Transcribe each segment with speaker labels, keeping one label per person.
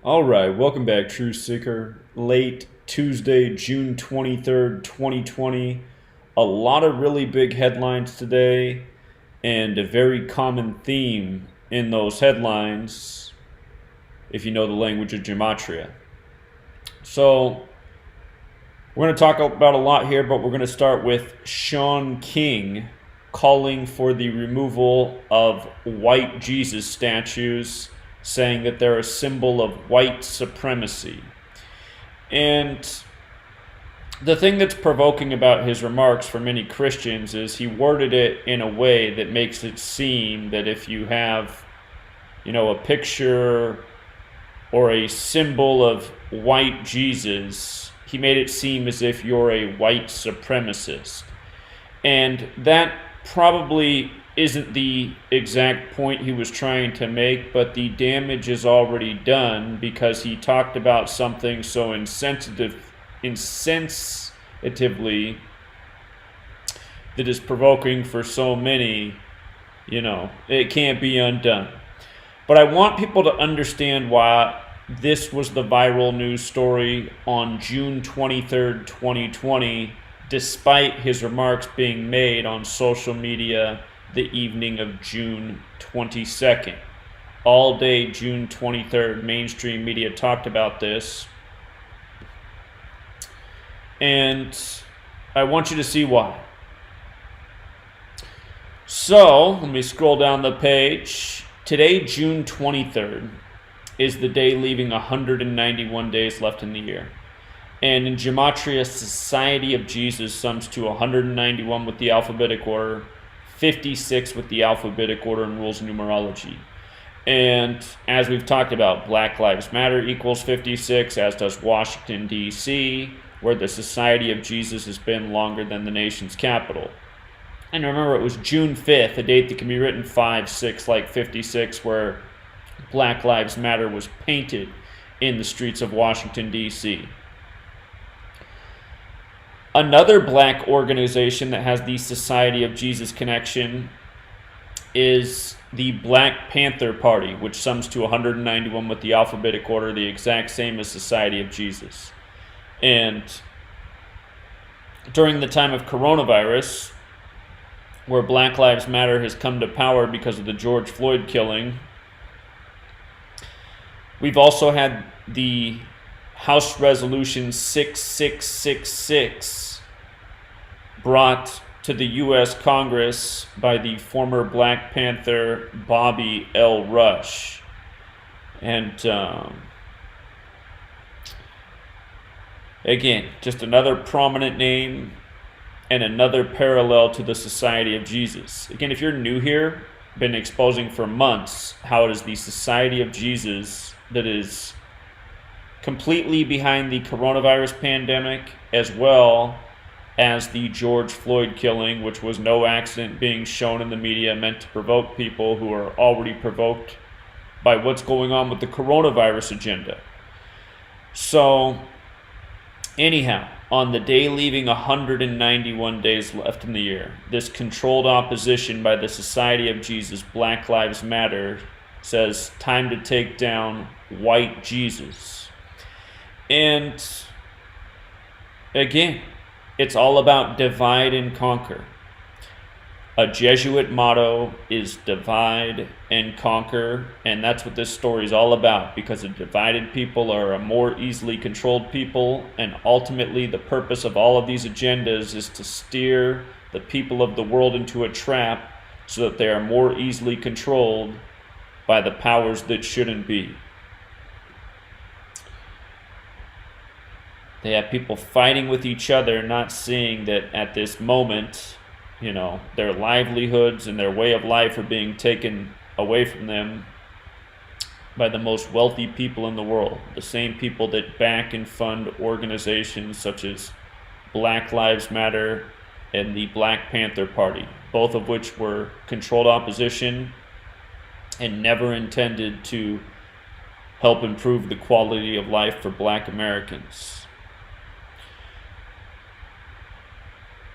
Speaker 1: All right, welcome back, Truth Seeker. Late Tuesday, June 23rd, 2020. A lot of really big headlines today, and a very common theme in those headlines, if you know the language of Gematria. So, we're going to talk about a lot here, but we're going to start with Shaun King calling for the removal of white Jesus statues, saying that they're a symbol of white supremacy. And the thing that's provoking about his remarks for many Christians is he worded it in a way that makes it seem that if you have, a picture or a symbol of white Jesus, he made it seem as if you're a white supremacist. And that probably isn't the exact point he was trying to make, but the damage is already done because he talked about something so insensitively that is provoking for so many. It can't be undone. But I want people to understand why this was the viral news story on June 23rd, 2020, despite his remarks being made on social media the evening of June 22nd. All day June 23rd, mainstream media talked about this. And I want you to see why. So, let me scroll down the page. Today, June 23rd, is the day leaving 191 days left in the year. And in Gematria, Society of Jesus sums to 191 with the alphabetic order, 56 with the alphabetic order and rules of numerology. And as we've talked about, Black Lives Matter equals 56, as does Washington, D.C., where the Society of Jesus has been longer than the nation's capital. And remember, it was June 5th, a date that can be written 5-6 like 56, where Black Lives Matter was painted in the streets of Washington, D.C. Another black organization that has the Society of Jesus connection is the Black Panther Party, which sums to 191 with the alphabetic order, the exact same as Society of Jesus. And during the time of coronavirus, where Black Lives Matter has come to power because of the George Floyd killing, we've also had the House Resolution 6666 brought to the U.S. Congress by the former Black Panther Bobby L. Rush. And again, just another prominent name and another parallel to the Society of Jesus. Again, if you're new here, been exposing for months how it is the Society of Jesus that is completely behind the coronavirus pandemic, as well as the George Floyd killing, which was no accident being shown in the media, meant to provoke people who are already provoked by what's going on with the coronavirus agenda. So, anyhow, on the day leaving 191 days left in the year, this controlled opposition by the Society of Jesus, Black Lives Matter, says, time to take down white Jesus. And again, it's all about divide and conquer. A Jesuit motto is divide and conquer, and that's what this story is all about, because a divided people are a more easily controlled people, and ultimately the purpose of all of these agendas is to steer the people of the world into a trap so that they are more easily controlled by the powers that shouldn't be. They have people fighting with each other, not seeing that at this moment, their livelihoods and their way of life are being taken away from them by the most wealthy people in the world. The same people that back and fund organizations such as Black Lives Matter and the Black Panther Party, both of which were controlled opposition and never intended to help improve the quality of life for Black Americans.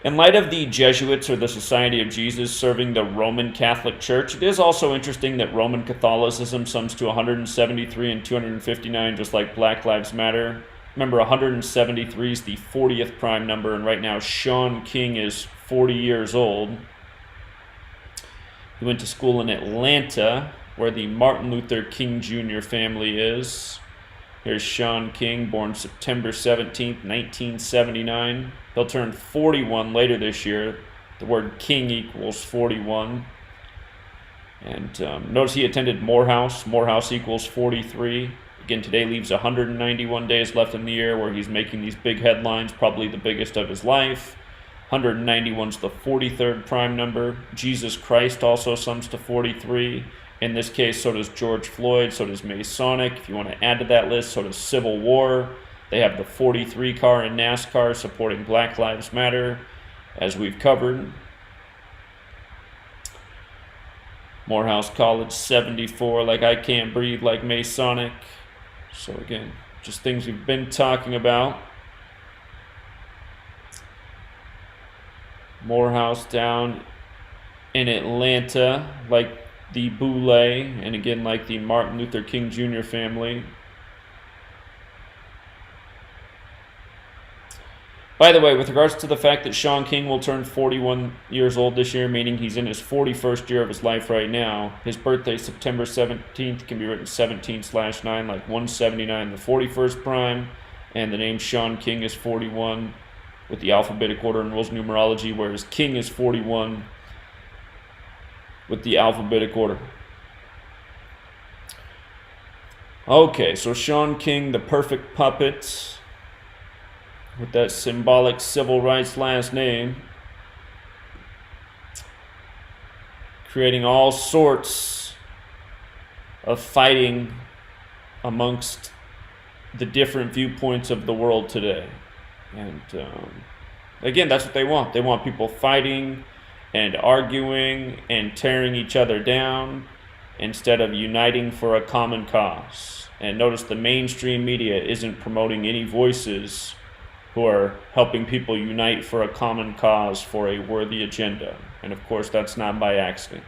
Speaker 1: In light of the Jesuits or the Society of Jesus serving the Roman Catholic Church, it is also interesting that Roman Catholicism sums to 173 and 259, just like Black Lives Matter. Remember, 173 is the 40th prime number, and right now Shaun King is 40 years old. He went to school in Atlanta, where the Martin Luther King Jr. family is. Here's Shaun King, born September 17th, 1979. He'll turn 41 later this year. The word King equals 41. And notice he attended Morehouse. Morehouse equals 43. Again, today leaves 191 days left in the year where he's making these big headlines, probably the biggest of his life. 191 is the 43rd prime number. Jesus Christ also sums to 43. In this case, so does George Floyd, so does Masonic. If you want to add to that list, so does Civil War. They have the 43 car in NASCAR supporting Black Lives Matter, as we've covered. Morehouse College, 74, like I Can't Breathe, like Masonic. So again, just things we've been talking about. Morehouse down in Atlanta, like the Boule, and again, like the Martin Luther King Jr. family. By the way, with regards to the fact that Shaun King will turn 41 years old this year, meaning he's in his 41st year of his life right now, his birthday, September 17th, can be written 17/9, like 179, the 41st prime, and the name Shaun King is 41 with the alphabetic order and rules numerology, whereas King is 41 with the alphabetic order. Okay, so Shaun King, the perfect puppet, with that symbolic civil rights last name, creating all sorts of fighting amongst the different viewpoints of the world today. And again, that's what they want. They want people fighting and arguing and tearing each other down instead of uniting for a common cause. And notice the mainstream media isn't promoting any voices who are helping people unite for a common cause for a worthy agenda. And of course, that's not by accident.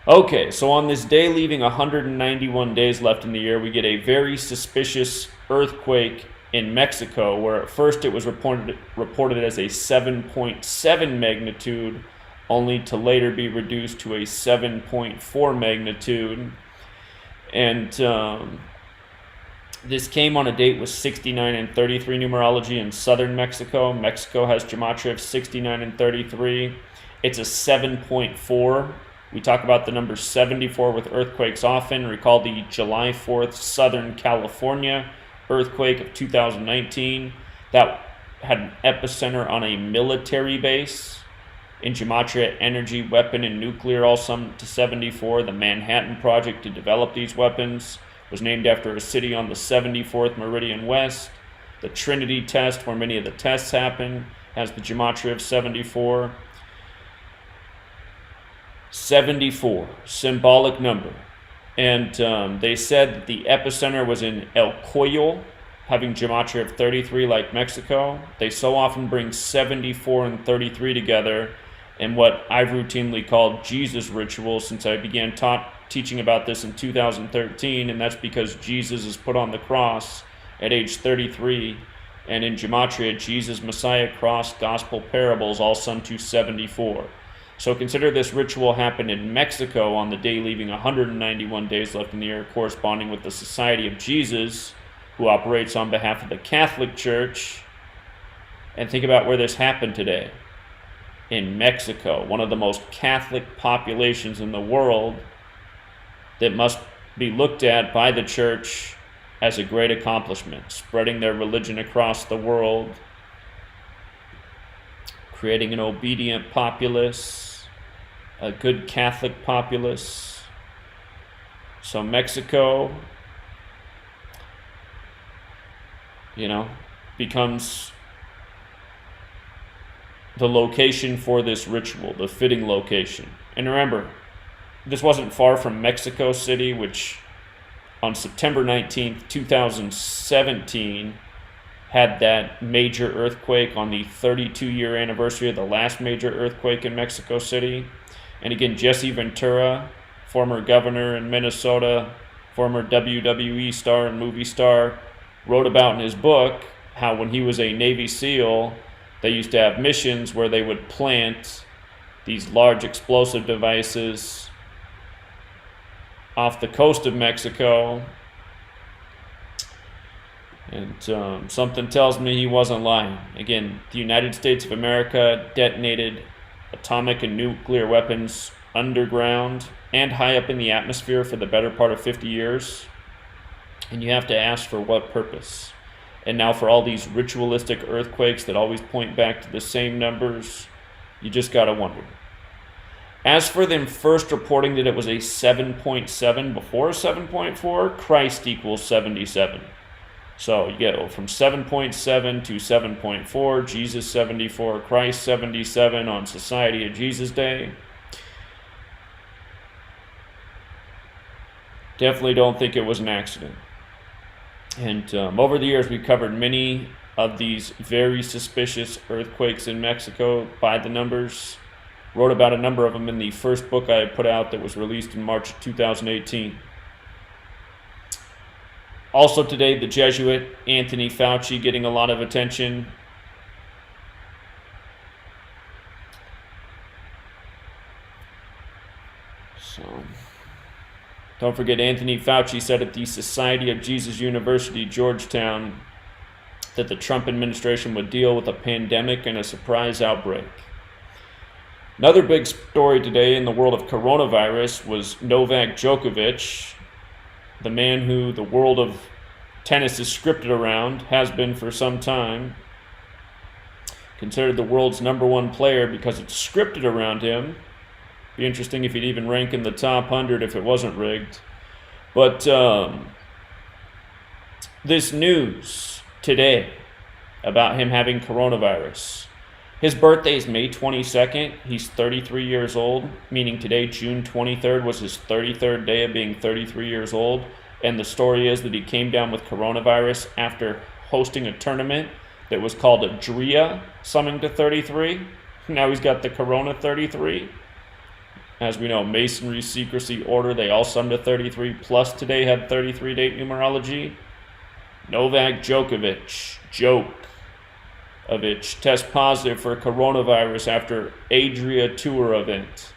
Speaker 1: Okay, so on this day, leaving 191 days left in the year, we get a very suspicious earthquake in Mexico, where at first it was reported as a 7.7 magnitude, only to later be reduced to a 7.4 magnitude. And this came on a date with 69 and 33 numerology in southern Mexico. Mexico has gematria of 69 and 33. It's a 7.4. We talk about the number 74 with earthquakes often. Recall the July 4th Southern California earthquake of 2019. That had an epicenter on a military base. In gematria, energy, weapon, and nuclear all summed to 74. The Manhattan Project to develop these weapons was named after a city on the 74th meridian west. The Trinity test, where many of the tests happen, has the gematria of 74. 74, symbolic number. And they said that the epicenter was in El Coyol, having gematria of 33 like Mexico. They so often bring 74 and 33 together in what I've routinely called Jesus rituals since I began teaching about this in 2013, and that's because Jesus is put on the cross at age 33, and in gematria, Jesus, Messiah, cross, gospel, parables all sum to 74. So consider this ritual happened in Mexico on the day leaving 191 days left in the year, corresponding with the Society of Jesus, who operates on behalf of the Catholic Church. And think about where this happened today. In Mexico, one of the most Catholic populations in the world, that must be looked at by the church as a great accomplishment, spreading their religion across the world, creating an obedient populace, a good Catholic populace. So Mexico, becomes the location for this ritual, the fitting location. And remember, this wasn't far from Mexico City, which on September 19th, 2017, had that major earthquake on the 32-year anniversary of the last major earthquake in Mexico City. And again, Jesse Ventura, former governor in Minnesota, former WWE star and movie star, wrote about in his book how when he was a Navy SEAL, they used to have missions where they would plant these large explosive devices off the coast of Mexico. And something tells me he wasn't lying. Again, the United States of America detonated atomic and nuclear weapons underground and high up in the atmosphere for the better part of 50 years. And you have to ask, for what purpose? And now for all these ritualistic earthquakes that always point back to the same numbers, you just gotta wonder. As for them first reporting that it was a 7.7 before 7.4, Christ equals 77. So you go from 7.7 to 7.4, Jesus 74, Christ 77 on Society of Jesus Day. Definitely don't think it was an accident. And over the years, we've covered many of these very suspicious earthquakes in Mexico by the numbers. Wrote about a number of them in the first book I put out that was released in March of 2018. Also today, the Jesuit Anthony Fauci getting a lot of attention. So, don't forget, Anthony Fauci said at the Society of Jesus University, Georgetown, that the Trump administration would deal with a pandemic and a surprise outbreak. Another big story today in the world of coronavirus was Novak Djokovic, the man who the world of tennis is scripted around, has been for some time. Considered the world's #1 player because it's scripted around him. Be interesting if he'd even rank in the top 100 if it wasn't rigged. But this news today about him having coronavirus. His birthday is May 22nd. He's 33 years old, meaning today, June 23rd, was his 33rd day of being 33 years old. And the story is that he came down with coronavirus after hosting a tournament that was called a DRIA, summing to 33. Now he's got the Corona 33. As we know, Masonry, Secrecy, Order, they all sum to 33, plus today had 33 date numerology. Novak Djokovic, test positive for coronavirus after Adria Tour event.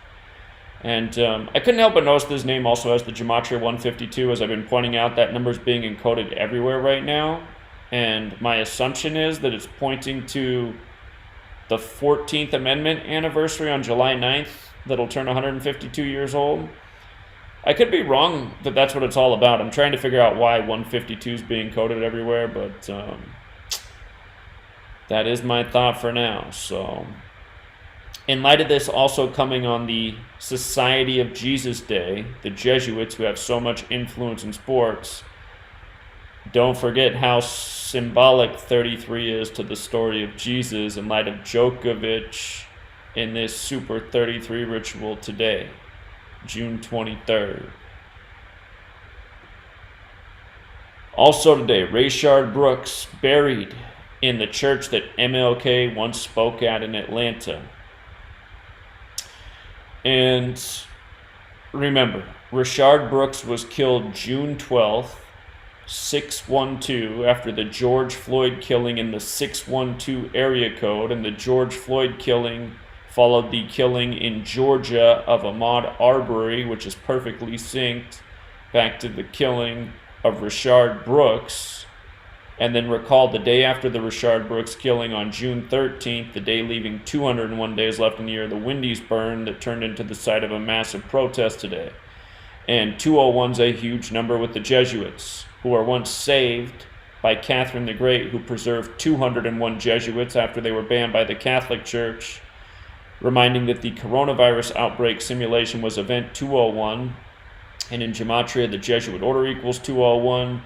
Speaker 1: And I couldn't help but notice this name also has the Gematria 152. As I've been pointing out, that number is being encoded everywhere right now. And my assumption is that it's pointing to the 14th Amendment anniversary on July 9th that'll turn 152 years old. I could be wrong that that's what it's all about. I'm trying to figure out why 152 is being coded everywhere, but that is my thought for now. So, in light of this also coming on the Society of Jesus Day, the Jesuits who have so much influence in sports, don't forget how symbolic 33 is to the story of Jesus in light of Djokovic in this Super 33 ritual today, June 23rd. Also today, Rayshard Brooks buried in the church that MLK once spoke at in Atlanta. And remember, Rayshard Brooks was killed June 12th, 612, after the George Floyd killing in the 612 area code, and the George Floyd killing followed the killing in Georgia of Ahmaud Arbery, which is perfectly synced back to the killing of Rayshard Brooks. And then recall the day after the Rayshard Brooks killing on June 13th, the day leaving 201 days left in the year, the Wendy's burn that turned into the site of a massive protest today. And 201's a huge number with the Jesuits, who were once saved by Catherine the Great, who preserved 201 Jesuits after they were banned by the Catholic Church, reminding that the coronavirus outbreak simulation was event 201, and in Gematria, the Jesuit order equals 201,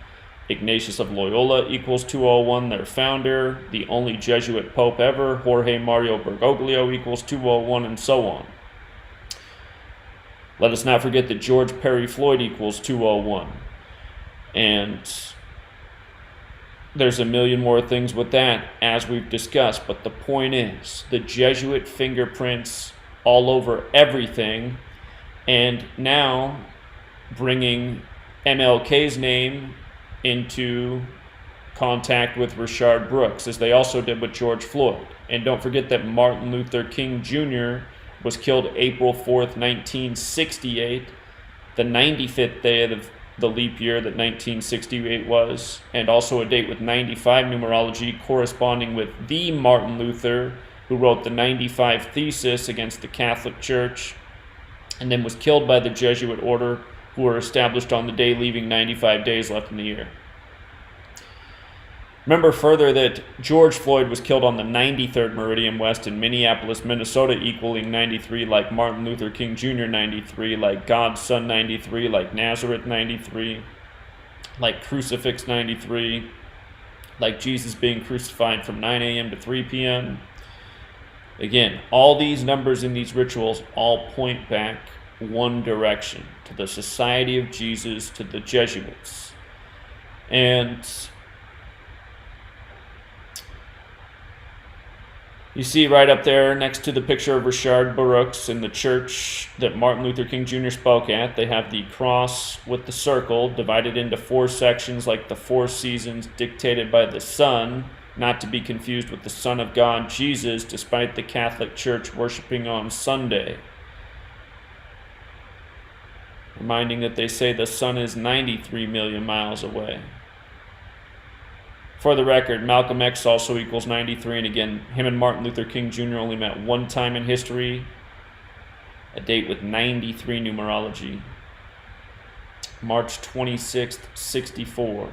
Speaker 1: Ignatius of Loyola equals 201, their founder, the only Jesuit pope ever, Jorge Mario Bergoglio equals 201, and so on. Let us not forget that George Perry Floyd equals 201. And there's a million more things with that, as we've discussed, but the point is, the Jesuit fingerprints all over everything, and now bringing MLK's name into contact with Rayshard Brooks, as they also did with George Floyd. And don't forget that Martin Luther King Jr. was killed April 4th, 1968, the 95th day of the leap year that 1968 was, and also a date with 95 numerology corresponding with the Martin Luther, who wrote the 95 Thesis against the Catholic Church, and then was killed by the Jesuit order, who were established on the day leaving 95 days left in the year. Remember further that George Floyd was killed on the 93rd meridian west in Minneapolis, Minnesota, equaling 93, like Martin Luther King Jr. 93, like God's Son 93, like Nazareth 93, like Crucifix 93, like Jesus being crucified from 9 a.m. to 3 p.m. Again, all these numbers in these rituals all point back one direction, to the Society of Jesus, to the Jesuits. And you see right up there next to the picture of Rayshard Brooks in the church that Martin Luther King Jr. spoke at, they have the cross with the circle divided into 4 sections like the 4 seasons dictated by the sun, not to be confused with the Son of God, Jesus, despite the Catholic Church worshiping on Sunday. Reminding that they say the sun is 93 million miles away. For the record, Malcolm X also equals 93, and again, him and Martin Luther King Jr. only met one time in history, a date with 93 numerology, March 26th, 64.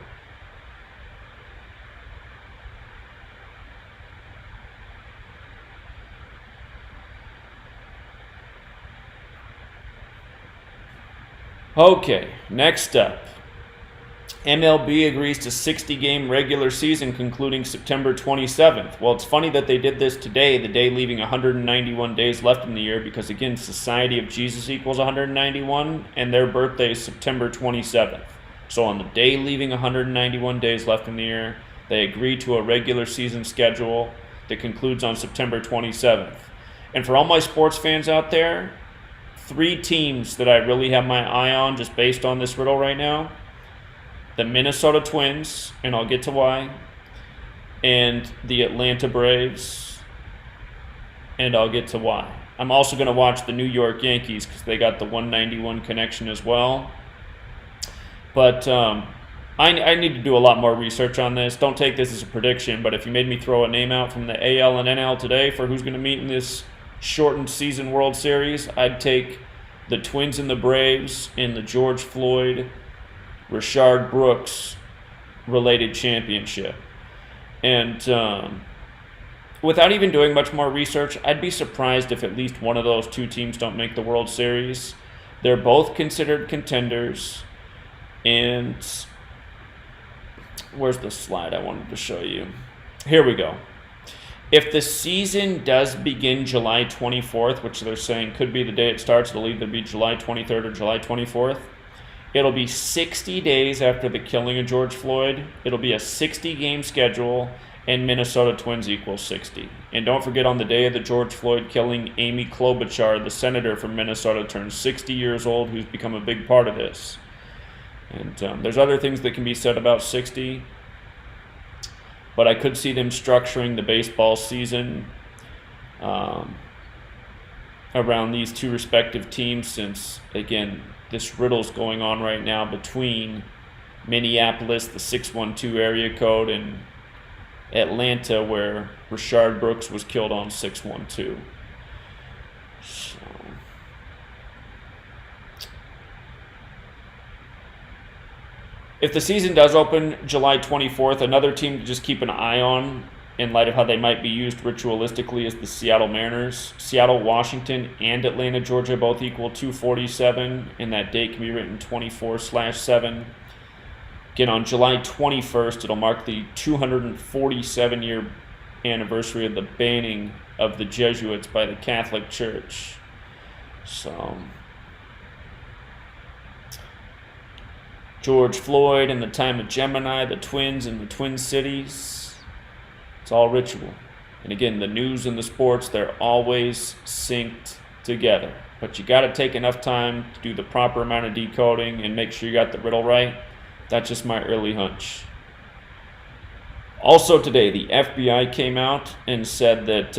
Speaker 1: Okay, next up. MLB agrees to 60-game regular season concluding September 27th. Well, it's funny that they did this today, the day leaving 191 days left in the year, because again, Society of Jesus equals 191, and their birthday is September 27th. So on the day leaving 191 days left in the year, they agreed to a regular season schedule that concludes on September 27th. And for all my sports fans out there, 3 teams that I really have my eye on just based on this riddle right now: the Minnesota Twins, and I'll get to why, and the Atlanta Braves, and I'll get to why. I'm also going to watch the New York Yankees because they got the 191 connection as well. But I need to do a lot more research on this. Don't take this as a prediction, but if you made me throw a name out from the AL and NL today for who's going to meet in this shortened season World Series, I'd take the Twins and the Braves in the George Floyd, Rayshard Brooks related championship. And without even doing much more research, I'd be surprised if at least one of those 2 teams don't make the World Series. They're both considered contenders. And where's the slide I wanted to show you? Here we go. If the season does begin July 24th, which they're saying could be the day it starts, it'll either be July 23rd or July 24th. It'll be 60 days after the killing of George Floyd. It'll be a 60-game schedule, and Minnesota Twins equals 60. And don't forget, on the day of the George Floyd killing, Amy Klobuchar, the senator from Minnesota, turns 60 years old, who's become a big part of this. And there's other things that can be said about 60, but I could see them structuring the baseball season around these 2 respective teams, since, again, this riddle's going on right now between Minneapolis, the 612 area code, and Atlanta, where Rayshard Brooks was killed on 612. So, if the season does open July 24th, another team to just keep an eye on in light of how they might be used ritualistically is the Seattle Mariners. Seattle, Washington, and Atlanta, Georgia both equal 247, and that date can be written 24/7. Again, on July 21st, it'll mark the 247-year anniversary of the banning of the Jesuits by the Catholic Church. So, George Floyd and the time of Gemini, the twins in the Twin Cities. It's all ritual. And again, the news and the sports, they're always synced together. But you got to take enough time to do the proper amount of decoding and make sure you got the riddle right. That's just my early hunch. Also today, the FBI came out and said that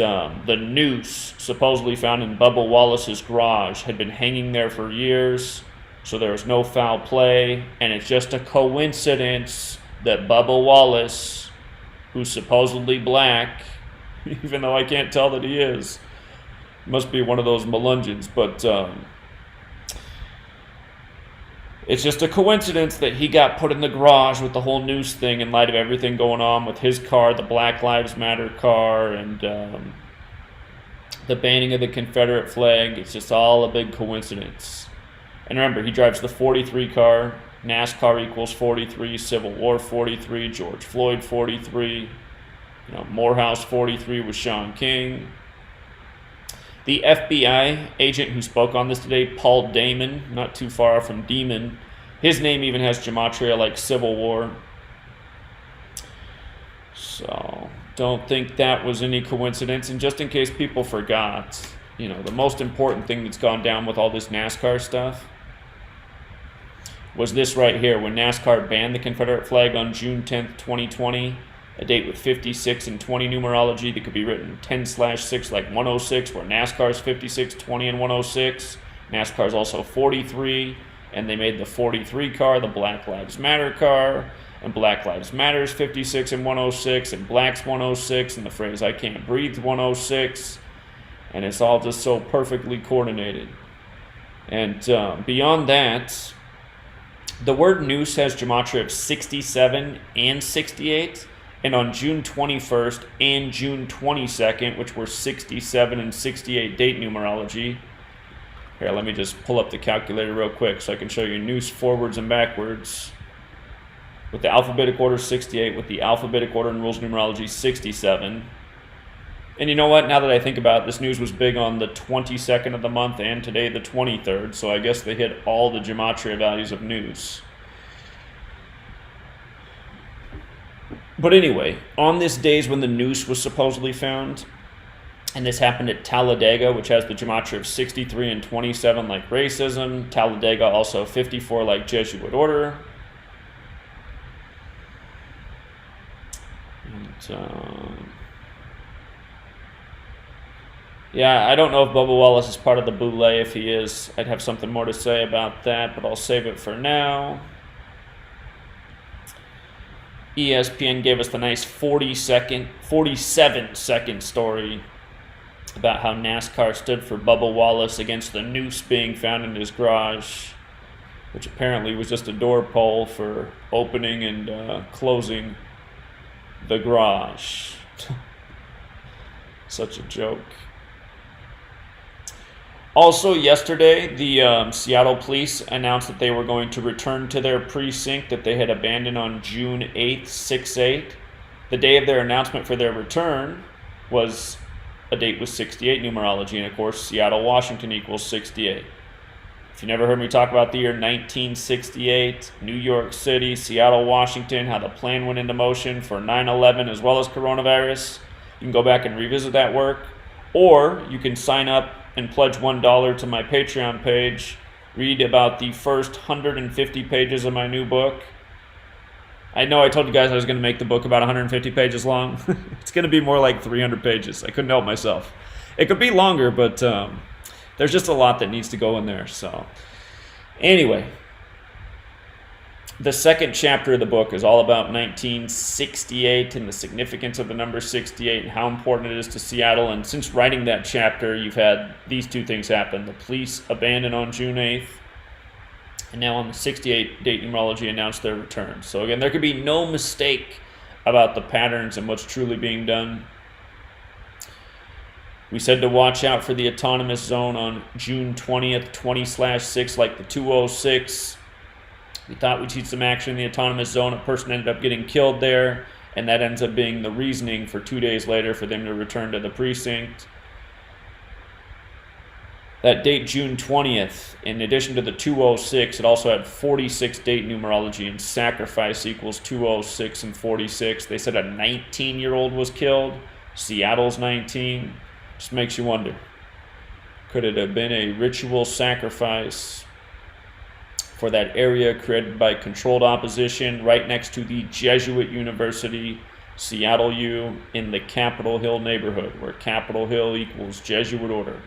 Speaker 1: the noose supposedly found in Bubba Wallace's garage had been hanging there for years, so there was no foul play, and it's just a coincidence that Bubba Wallace, who's supposedly black, even though I can't tell that he is, must be one of those Melungeons, but it's just a coincidence that he got put in the garage with the whole noose thing in light of everything going on with his car, the Black Lives Matter car, and the banning of the Confederate flag. It's just all a big coincidence. And remember, he drives the 43 car. NASCAR equals 43, Civil War 43, George Floyd 43, Morehouse 43 with Shaun King. The FBI agent who spoke on this today, Paul Damon, not too far from Demon, his name even has Gematria like Civil War. So don't think that was any coincidence. And just in case people forgot, the most important thing that's gone down with all this NASCAR stuff was this right here. When NASCAR banned the Confederate flag on June 10th, 2020, a date with 56 and 20 numerology that could be written 10/6 like 106, where NASCAR's 56, 20, and 106. NASCAR's also 43, and they made the 43 car the Black Lives Matter car, and Black Lives Matter's 56 and 106, and Black's 106, and the phrase I can't breathe 106, and it's all just so perfectly coordinated. And beyond that, the word noose has gematria of 67 and 68. And on June 21st and June 22nd, which were 67 and 68 date numerology. Here, let me just pull up the calculator real quick so I can show you noose forwards and backwards. With the alphabetic order 68, with the alphabetic order and rules numerology 67. And you know what? Now that I think about it, this news was big on the 22nd of the month and today the 23rd. So I guess they hit all the gematria values of news. But anyway, on this days when the noose was supposedly found, and this happened at Talladega, which has the gematria of 63 and 27 like racism, Talladega also 54 like Jesuit order. And, yeah, I don't know if Bubba Wallace is part of the boule. If he is, I'd have something more to say about that, but I'll save it for now. ESPN gave us the nice 47-second story about how NASCAR stood for Bubba Wallace against the noose being found in his garage, which apparently was just a door pole for opening and closing the garage. Such a joke. Also yesterday, the Seattle police announced that they were going to return to their precinct that they had abandoned on June 8th, 6/8. The day of their announcement for their return was a date with 68 numerology, and of course, Seattle, Washington equals 68. If you never heard me talk about the year 1968, New York City, Seattle, Washington, how the plan went into motion for 9/11 as well as coronavirus, you can go back and revisit that work, or you can sign up and pledge $1 to my Patreon page, read about the first 150 pages of my new book. I know I told you guys I was going to make the book about 150 pages long. It's going to be more like 300 pages. I couldn't help myself. It could be longer, but there's just a lot that needs to go in there. So anyway, the second chapter of the book is all about 1968 and the significance of the number 68 and how important it is to Seattle. And since writing that chapter, you've had these two things happen. The police abandoned on June 8th, and now on the 68 date numerology announced their return. So again, there could be no mistake about the patterns and what's truly being done. We said to watch out for the autonomous zone on June 20th, 20/6, like the 206. We thought we'd see some action in the autonomous zone. A person ended up getting killed there, and that ends up being the reasoning for 2 days later for them to return to the precinct. That date, June 20th, in addition to the 206, it also had 46 date numerology, and sacrifice equals 206 and 46. They said a 19-year-old was killed. Seattle's 19. Just makes you wonder. Could it have been a ritual sacrifice for that area created by controlled opposition right next to the Jesuit University, Seattle U, in the Capitol Hill neighborhood, where Capitol Hill equals Jesuit order?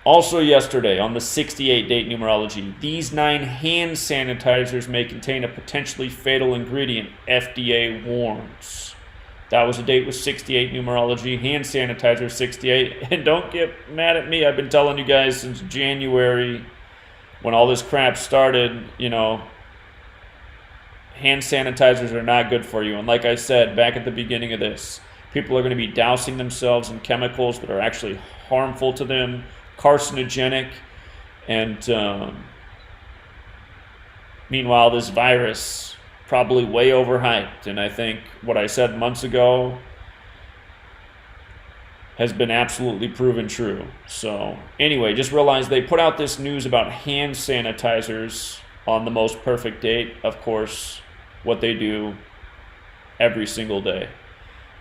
Speaker 1: Also yesterday, on the 68 date numerology, these 9 hand sanitizers may contain a potentially fatal ingredient, FDA warns. That was a date with 68 numerology, hand sanitizer 68. And don't get mad at me, I've been telling you guys since January, when all this crap started, you know, hand sanitizers are not good for you. And like I said back at the beginning of this, people are going to be dousing themselves in chemicals that are actually harmful to them, carcinogenic, and meanwhile this virus probably way overhyped, and I think what I said months ago has been absolutely proven true. So anyway, just realize they put out this news about hand sanitizers on the most perfect date, of course, what they do every single day.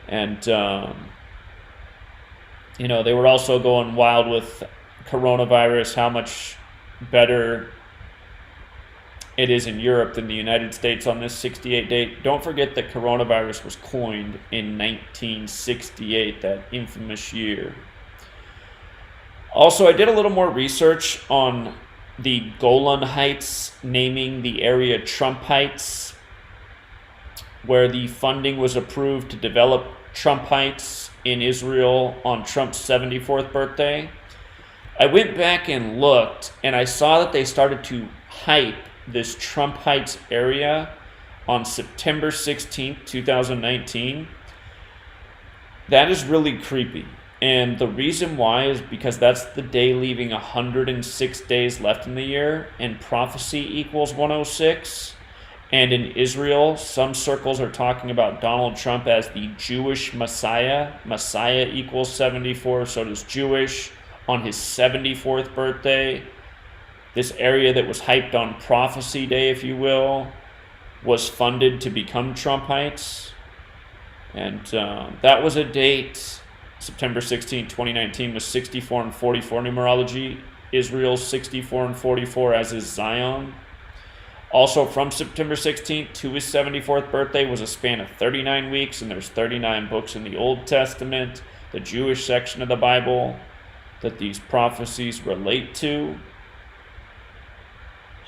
Speaker 1: And you know, they were also going wild with coronavirus, how much better it is in Europe than the United States on this 68 date. Don't forget that coronavirus was coined in 1968, that infamous year. Also, I did a little more research on the Golan Heights, naming the area Trump Heights, where the funding was approved to develop Trump Heights in Israel on Trump's 74th birthday. I went back and looked, and I saw that they started to hype this Trump Heights area on September 16th, 2019. That is really creepy. And the reason why is because that's the day leaving 106 days left in the year, and prophecy equals 106. And in Israel, some circles are talking about Donald Trump as the Jewish Messiah. Messiah equals 74, so does Jewish. On his 74th birthday, this area that was hyped on Prophecy Day, if you will, was funded to become Trump Heights. And that was a date, September 16, 2019, was 64 and 44 numerology. Israel's 64 and 44, as is Zion. Also, from September 16th to his 74th birthday was a span of 39 weeks, and there's 39 books in the Old Testament, the Jewish section of the Bible, that these prophecies relate to.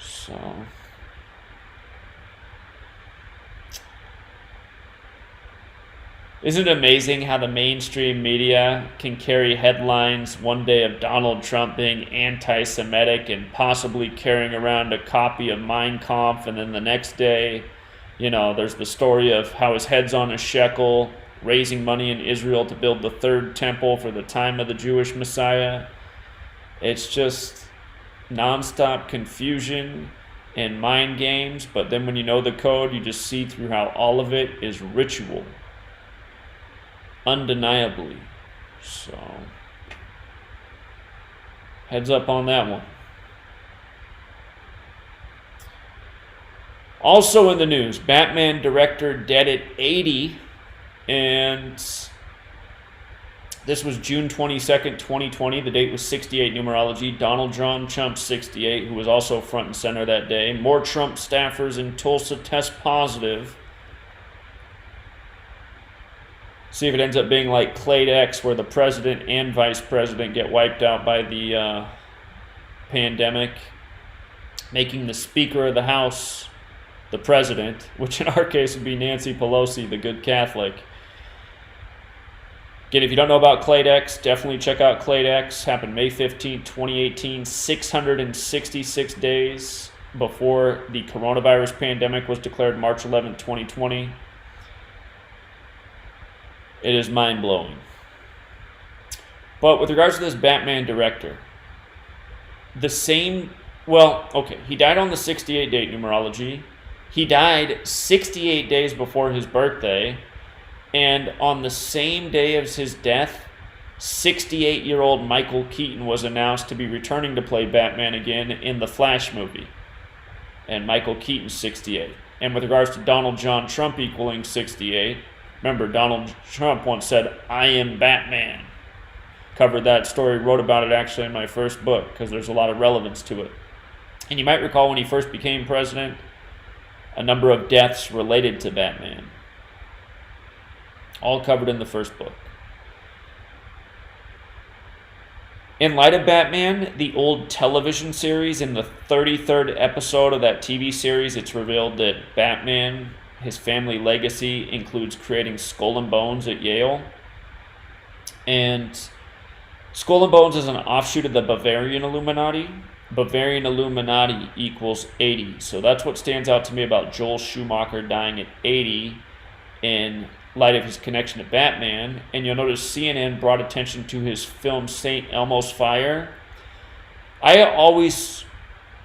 Speaker 1: So, isn't it amazing how the mainstream media can carry headlines one day of Donald Trump being anti-Semitic and possibly carrying around a copy of Mein Kampf, and then the next day, you know, there's the story of how his head's on a shekel, raising money in Israel to build the third temple for the time of the Jewish Messiah. It's just nonstop confusion and mind games, but then when you know the code, you just see through how all of it is ritual. Undeniably. So, heads up on that one. Also in the news, Batman director dead at 80, and this was June 22nd, 2020. The date was 68 numerology. Donald John Trump, 68, who was also front and center that day. More Trump staffers in Tulsa test positive. See if it ends up being like Clade X, where the president and vice president get wiped out by the pandemic, making the Speaker of the House the president, which in our case would be Nancy Pelosi, the good Catholic. Again, if you don't know about Clade X, definitely check out Clade X. Happened May 15, 2018, 666 days before the coronavirus pandemic was declared March 11, 2020. It is mind-blowing. But with regards to this Batman director, he died on the 68 date numerology. He died 68 days before his birthday, and on the same day as his death, 68-year-old Michael Keaton was announced to be returning to play Batman again in the Flash movie. And Michael Keaton's 68. And with regards to Donald John Trump equaling 68, remember, Donald Trump once said, "I am Batman." Covered that story, wrote about it actually in my first book, because there's a lot of relevance to it. And you might recall when he first became president, a number of deaths related to Batman. All covered in the first book. In light of Batman, the old television series, in the 33rd episode of that TV series, it's revealed that Batman, his family legacy, includes creating Skull and Bones at Yale. And Skull and Bones is an offshoot of the Bavarian Illuminati. Bavarian Illuminati equals 80. So that's what stands out to me about Joel Schumacher dying at 80 in light of his connection to Batman. And you'll notice CNN brought attention to his film St. Elmo's Fire. Hold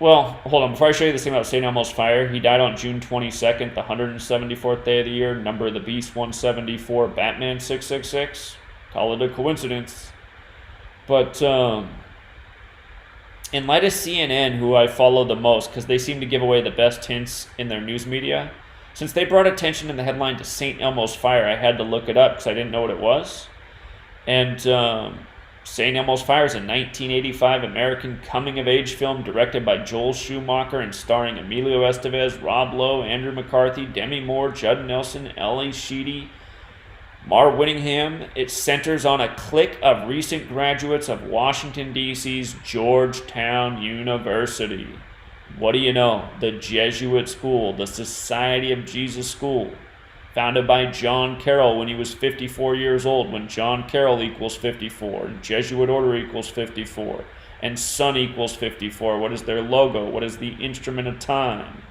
Speaker 1: on, before I show you this thing about St. Elmo's Fire, he died on June 22nd, the 174th day of the year, number of the beast 174, Batman 666. Call it a coincidence. But in light of CNN, who I follow the most, because they seem to give away the best hints in their news media, since they brought attention in the headline to St. Elmo's Fire, I had to look it up because I didn't know what it was. And St. Elmo's Fire is a 1985 American coming-of-age film directed by Joel Schumacher and starring Emilio Estevez, Rob Lowe, Andrew McCarthy, Demi Moore, Judd Nelson, Ellie Sheedy, Mar Whittingham. It centers on a clique of recent graduates of Washington, D.C.'s Georgetown University. What do you know? The Jesuit school, the Society of Jesus School, founded by John Carroll when he was 54 years old, when John Carroll equals 54, and Jesuit order equals 54, and sun equals 54. What is their logo? What is the instrument of time?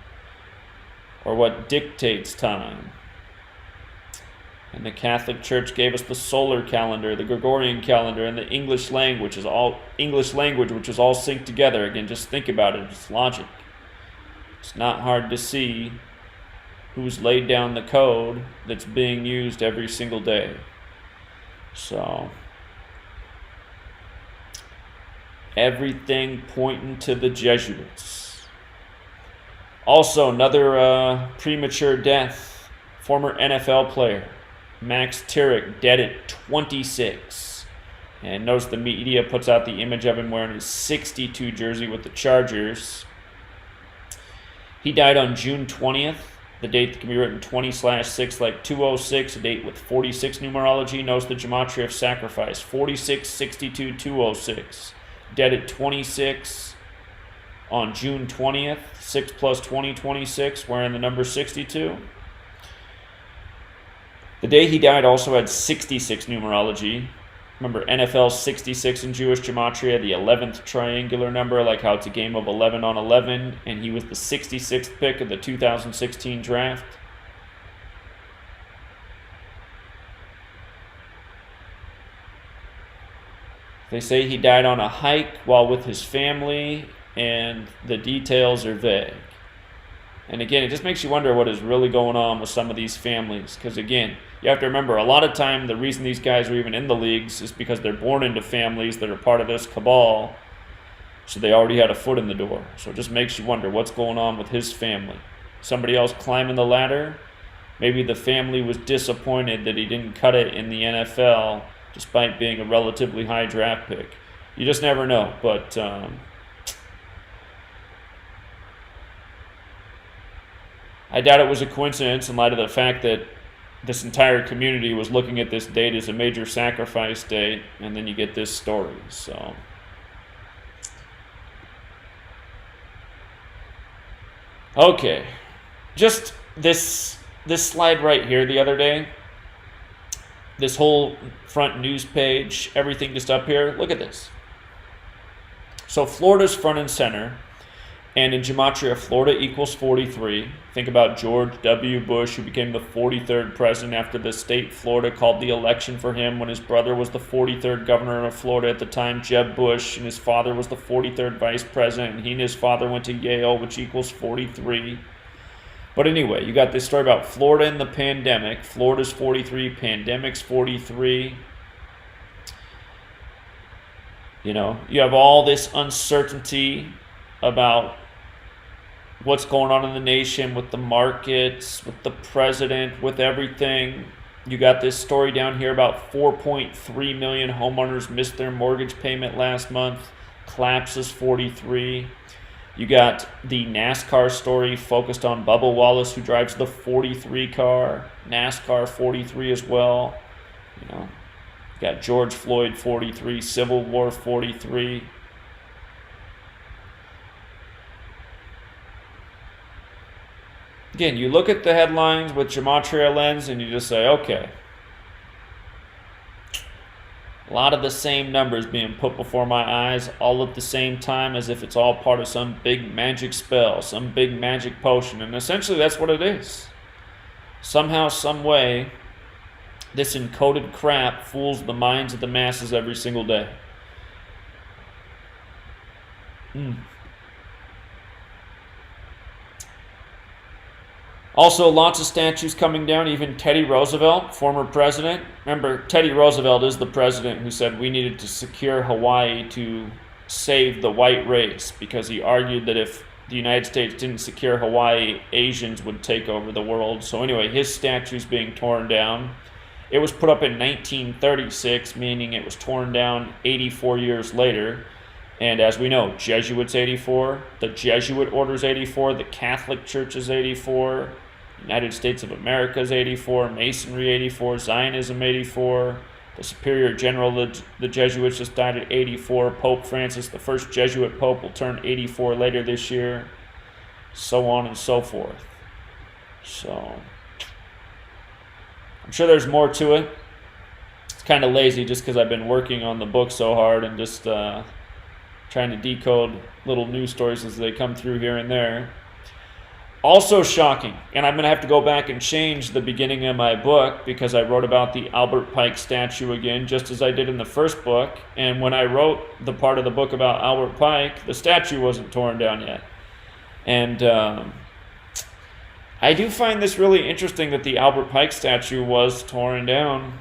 Speaker 1: Or what dictates time? And the Catholic Church gave us the solar calendar, the Gregorian calendar, and the English language, which is all synced together. Again, just think about it. It's logic. It's not hard to see who's laid down the code that's being used every single day. So, everything pointing to the Jesuits. Also, another premature death. Former NFL player Max Tirick, dead at 26. And notice the media puts out the image of him wearing his 62 jersey with the Chargers. He died on June 20th. The date that can be written 20/6 like 206, a date with 46 numerology. Notice the Gematria of Sacrifice, 46, 62, 206. Dead at 26 on June 20th. 6 plus 20, 26, wearing the number 62. The day he died also had 66 numerology. Remember, NFL 66 in Jewish Gematria, the 11th triangular number, like how it's a game of 11 on 11, and he was the 66th pick of the 2016 draft. They say he died on a hike while with his family, and the details are vague. And again, it just makes you wonder what is really going on with some of these families. Because again, you have to remember, a lot of time the reason these guys are even in the leagues is because they're born into families that are part of this cabal. So they already had a foot in the door. So it just makes you wonder what's going on with his family. Somebody else climbing the ladder? Maybe the family was disappointed that he didn't cut it in the NFL despite being a relatively high draft pick. You just never know. But I doubt it was a coincidence in light of the fact that this entire community was looking at this date as a major sacrifice date, and then you get this story. So, okay, just this slide right here the other day, this whole front news page, everything just up here, look at this. So Florida's front and center. And in Gematria, Florida equals 43. Think about George W. Bush, who became the 43rd president after the state Florida called the election for him when his brother was the 43rd governor of Florida at the time, Jeb Bush, and his father was the 43rd vice president, and he and his father went to Yale, which equals 43. But anyway, you got this story about Florida and the pandemic. Florida's 43, pandemic's 43. You have all this uncertainty about what's going on in the nation with the markets, with the president, with everything. You got this story down here about 4.3 million homeowners missed their mortgage payment last month. Collapses 43. You got the NASCAR story focused on Bubba Wallace, who drives the 43 car. NASCAR 43 as well. You got George Floyd 43, Civil War 43. Again, you look at the headlines with Gematria lens and you just say, okay, a lot of the same numbers being put before my eyes all at the same time, as if it's all part of some big magic spell, some big magic potion. And essentially that's what it is. Somehow, some way, this encoded crap fools the minds of the masses every single day. Also, lots of statues coming down, even Teddy Roosevelt, former president. Remember, Teddy Roosevelt is the president who said we needed to secure Hawaii to save the white race, because he argued that if the United States didn't secure Hawaii, Asians would take over the world. So anyway, his statue's being torn down. It was put up in 1936, meaning it was torn down 84 years later. And as we know, Jesuits 84, the Jesuit Order's 84, the Catholic Church is 84, United States of America is 84, Masonry 84, Zionism 84, the Superior General of the Jesuits just died at 84, Pope Francis, the first Jesuit Pope, will turn 84 later this year, so on and so forth. So, I'm sure there's more to it. It's kind of lazy just because I've been working on the book so hard and just trying to decode little news stories as they come through here and there. Also shocking, and I'm going to have to go back and change the beginning of my book because I wrote about the Albert Pike statue again, just as I did in the first book. And when I wrote the part of the book about Albert Pike, the statue wasn't torn down yet. And I do find this really interesting that the Albert Pike statue was torn down.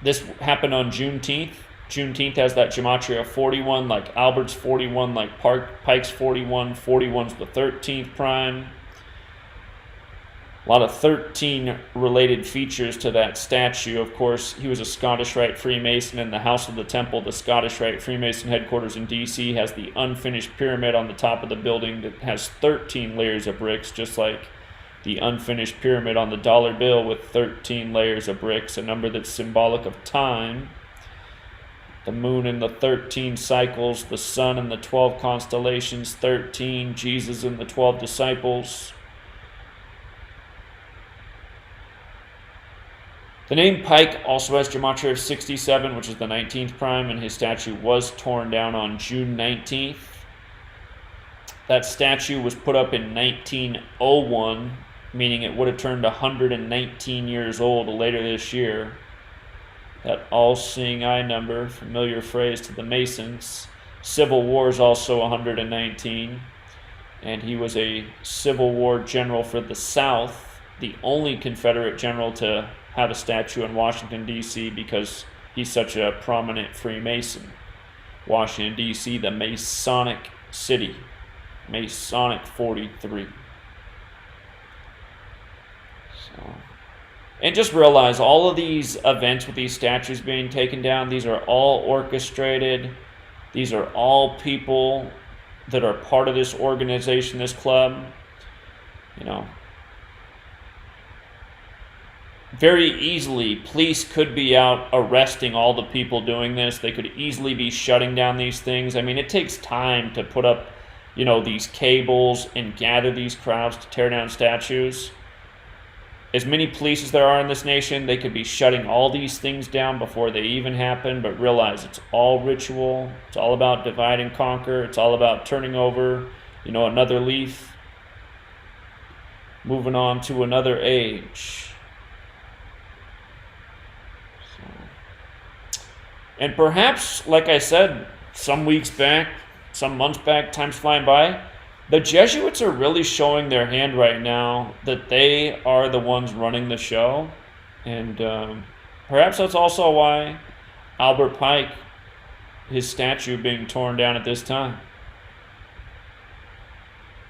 Speaker 1: This happened on Juneteenth. Juneteenth has that Gematria 41, like Albert's 41, like Pike's 41. 41's the 13th prime. A lot of 13 related features to that statue. Of course, he was a Scottish Rite Freemason, and the House of the Temple, the Scottish Rite Freemason headquarters in D.C., has the unfinished pyramid on the top of the building that has 13 layers of bricks, just like the unfinished pyramid on the dollar bill with 13 layers of bricks, a number that's symbolic of time. The moon and the 13 cycles, the sun and the 12 constellations, 13, Jesus and the 12 disciples. The name Pike also has Gematria 67, which is the 19th prime, and his statue was torn down on June 19th. That statue was put up in 1901, meaning it would have turned 119 years old later this year. That all-seeing eye number, familiar phrase to the Masons. Civil War is also 119, and he was a Civil War general for the South, the only Confederate general to have a statue in Washington, D.C., because he's such a prominent Freemason. Washington, D.C., the Masonic city. Masonic 43. So... And just realize all of these events with these statues being taken down, these are all orchestrated. These are all people that are part of this organization, this club. Very easily, police could be out arresting all the people doing this. They could easily be shutting down these things. I mean, it takes time to put up, these cables and gather these crowds to tear down statues. As many police as there are in this nation, they could be shutting all these things down before they even happen, but realize it's all ritual. It's all about divide and conquer. It's all about turning over, another leaf, moving on to another age. And perhaps, like I said, some weeks back, some months back, time's flying by, the Jesuits are really showing their hand right now that they are the ones running the show. And perhaps that's also why Albert Pike his statue being torn down at this time.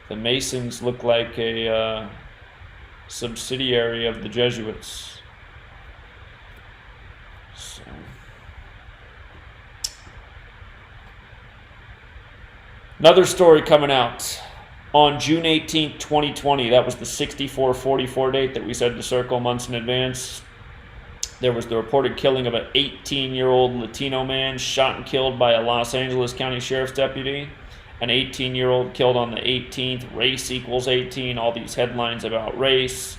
Speaker 1: The Masons look like a subsidiary of the Jesuits. So. Another story coming out. On June 18th, 2020, that was the 6444 date that we said to circle months in advance. There was the reported killing of an 18-year-old Latino man shot and killed by a Los Angeles County Sheriff's deputy. An 18-year-old killed on the 18th. Race equals 18. All these headlines about race.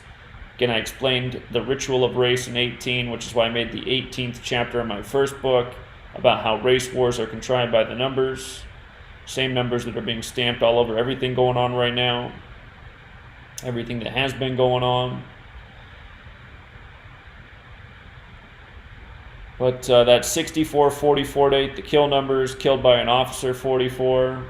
Speaker 1: Again, I explained the ritual of race in 18, which is why I made the 18th chapter of my first book about how race wars are contrived by the numbers. Same numbers that are being stamped all over everything going on right now. Everything that has been going on. But that 6444 date, the kill numbers, killed by an officer, 44.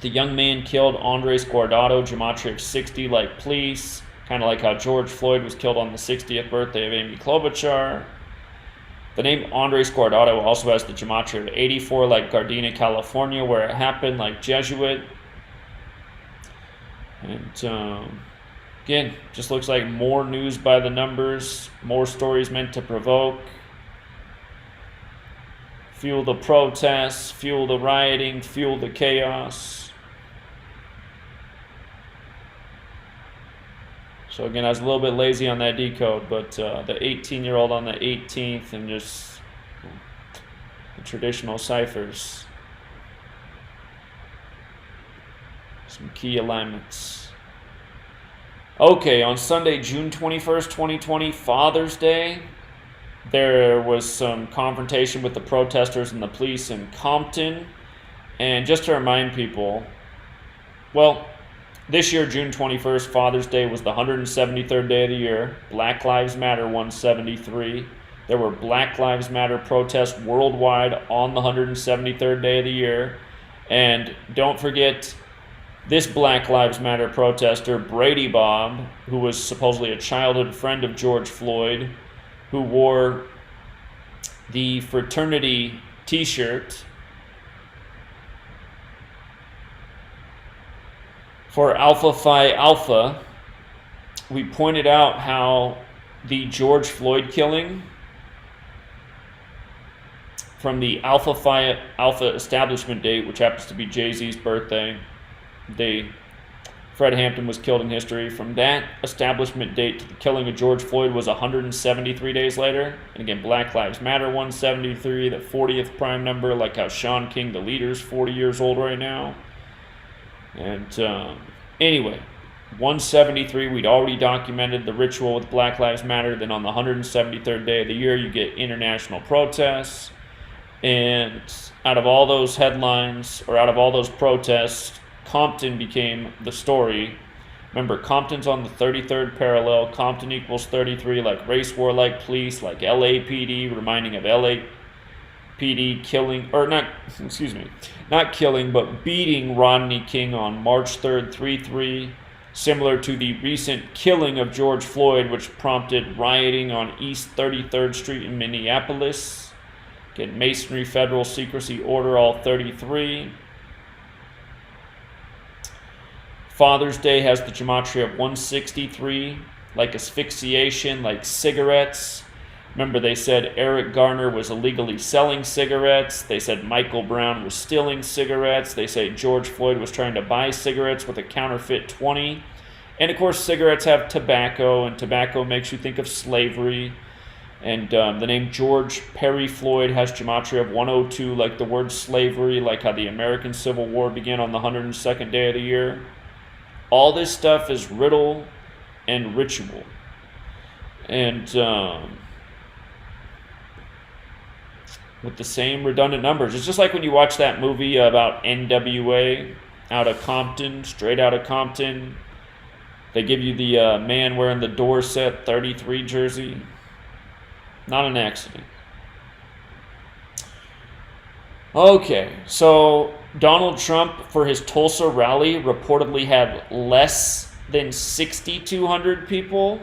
Speaker 1: The young man killed Andres Guardado, Gematria of 60, like police. Kind of like how George Floyd was killed on the 60th birthday of Amy Klobuchar. The name Andres Guardado also has the Gematria of 84, like Gardena, California, where it happened, like Jesuit. And again, just looks like more news by the numbers, more stories meant to provoke. Fuel the protests, fuel the rioting, fuel the chaos. So again, I was a little bit lazy on that decode, but the 18-year-old on the 18th and just the traditional ciphers. Some key alignments. Okay, on Sunday, June 21st, 2020, Father's Day, there was some confrontation with the protesters and the police in Compton. And just to remind people, well, this year, June 21st, Father's Day was the 173rd day of the year. Black Lives Matter 173. There were Black Lives Matter protests worldwide on the 173rd day of the year. And don't forget this Black Lives Matter protester, Brady Bob, who was supposedly a childhood friend of George Floyd, who wore the fraternity t-shirt for Alpha Phi Alpha. We pointed out how the George Floyd killing from the Alpha Phi Alpha establishment date, which happens to be Jay-Z's birthday, Fred Hampton was killed in history. From that establishment date to the killing of George Floyd was 173 days later. And again, Black Lives Matter 173, the 40th prime number, like how Shaun King, the leader, is 40 years old right now. And anyway, 173, we'd already documented the ritual with Black Lives Matter. Then on the 173rd day of the year, you get international protests. And out of all those headlines, or out of all those protests, Compton became the story. Remember, Compton's on the 33rd parallel. Compton equals 33, like race war, like police, like LAPD, reminding of LAPD killing, or not, excuse me, not killing, but beating Rodney King on March 3rd, 3-3, similar to the recent killing of George Floyd, which prompted rioting on East 33rd Street in Minneapolis. Again, Masonry, Federal Secrecy Order, all 33. Father's Day has the Gematria of 163, like asphyxiation, like cigarettes. Remember, they said Eric Garner was illegally selling cigarettes. They said Michael Brown was stealing cigarettes. They say George Floyd was trying to buy cigarettes with a counterfeit 20. And of course, cigarettes have tobacco, and tobacco makes you think of slavery. And the name George Perry Floyd has Gematria of 102, like the word slavery, like how the American Civil War began on the 102nd day of the year. All this stuff is riddle and ritual. And with the same redundant numbers. It's just like when you watch that movie about NWA out of Compton, straight out of Compton. They give you the man wearing the Dorset 33 jersey. Not an accident. Okay, so Donald Trump, for his Tulsa rally, reportedly had less than 6,200 people.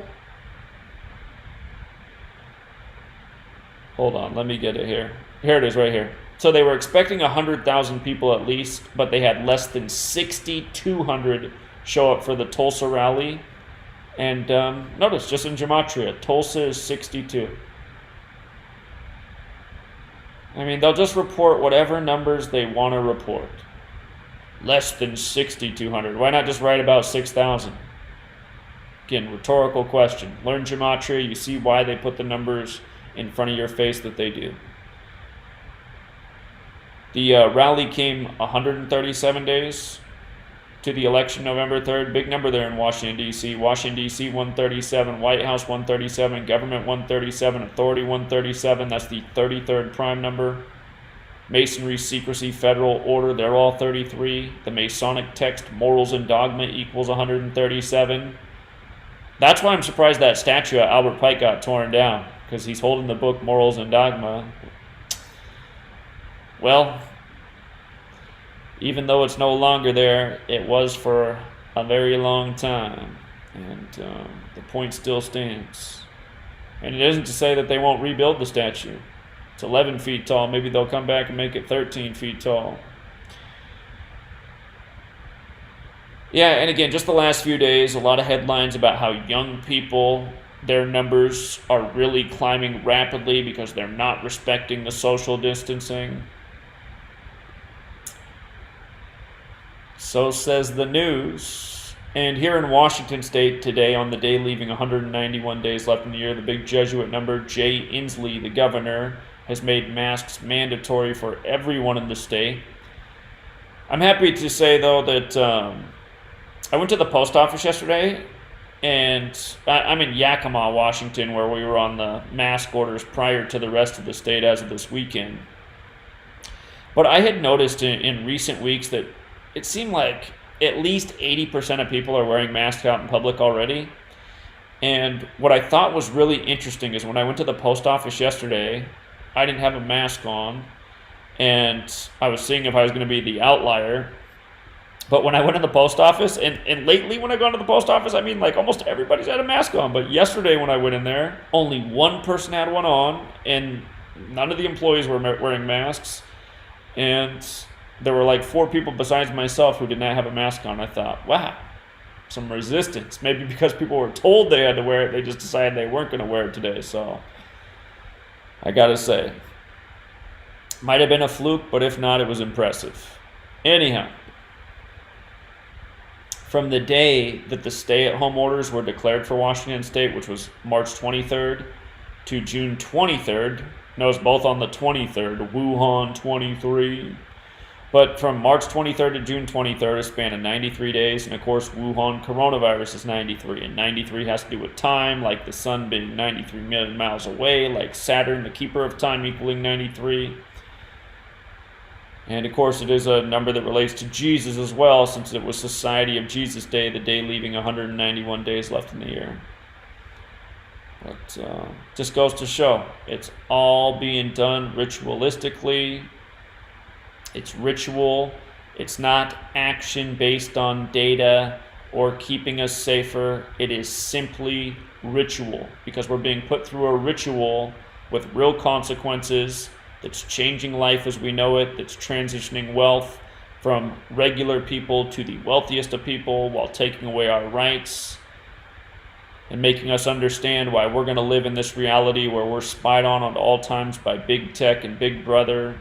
Speaker 1: Hold on, let me get it here. Here it is right here. So they were expecting 100,000 people at least, but they had less than 6,200 show up for the Tulsa rally. And notice, just in Gematria, Tulsa is 62. I mean, they'll just report whatever numbers they want to report. Less than 6,200. Why not just write about 6,000? Again, rhetorical question. Learn Gematria, you see why they put the numbers in front of your face that they do. The rally came 137 days to the election, November 3rd. Big number there in Washington, D.C. Washington, D.C., 137. White House, 137. Government, 137. Authority, 137. That's the 33rd prime number. Masonry, secrecy, federal order, they're all 33. The Masonic text, morals and dogma, equals 137. That's why I'm surprised that statue at Albert Pike got torn down, because he's holding the book Morals and Dogma. Well, even though it's no longer there, it was for a very long time, and the point still stands. And it isn't to say that they won't rebuild the statue. It's 11 feet tall. Maybe they'll come back and make it 13 feet tall. Yeah, and again, just the last few days, a lot of headlines about how young people, their numbers are really climbing rapidly because they're not respecting the social distancing. So says the news. And here in Washington State today, on the day leaving 191 days left in the year, the big Jesuit number, Jay Inslee, the governor, has made masks mandatory for everyone in the state. I'm happy to say, though, that I went to the post office yesterday, and I'm in Yakima, Washington, where we were on the mask orders prior to the rest of the state as of this weekend. But I had noticed in recent weeks that it seemed like at least 80% of people are wearing masks out in public already. And what I thought was really interesting is when I went to the post office yesterday, I didn't have a mask on, and I was seeing if I was going to be the outlier. But when I went to the post office, and lately when I've gone to the post office, I mean, like, almost everybody's had a mask on. But yesterday when I went in there, only one person had one on, and none of the employees were wearing masks. And there were like 4 people besides myself who did not have a mask on. I thought, wow, some resistance. Maybe because people were told they had to wear it, they just decided they weren't going to wear it today. So I got to say, might have been a fluke, but if not, it was impressive. Anyhow, from the day that the stay-at-home orders were declared for Washington State, which was March 23rd, to June 23rd, notice both on the 23rd, Wuhan 23. But from March 23rd to June 23rd, a span of 93 days, and of course, Wuhan coronavirus is 93, and 93 has to do with time, like the sun being 93 million miles away, like Saturn, the keeper of time, equaling 93. And of course, it is a number that relates to Jesus as well, since it was Society of Jesus Day, the day leaving 191 days left in the year. But just goes to show, it's all being done ritualistically. It's ritual. It's not action based on data or keeping us safer. It is simply ritual, because we're being put through a ritual with real consequences that's changing life as we know it, that's transitioning wealth from regular people to the wealthiest of people while taking away our rights and making us understand why we're going to live in this reality where we're spied on at all times by big tech and big brother,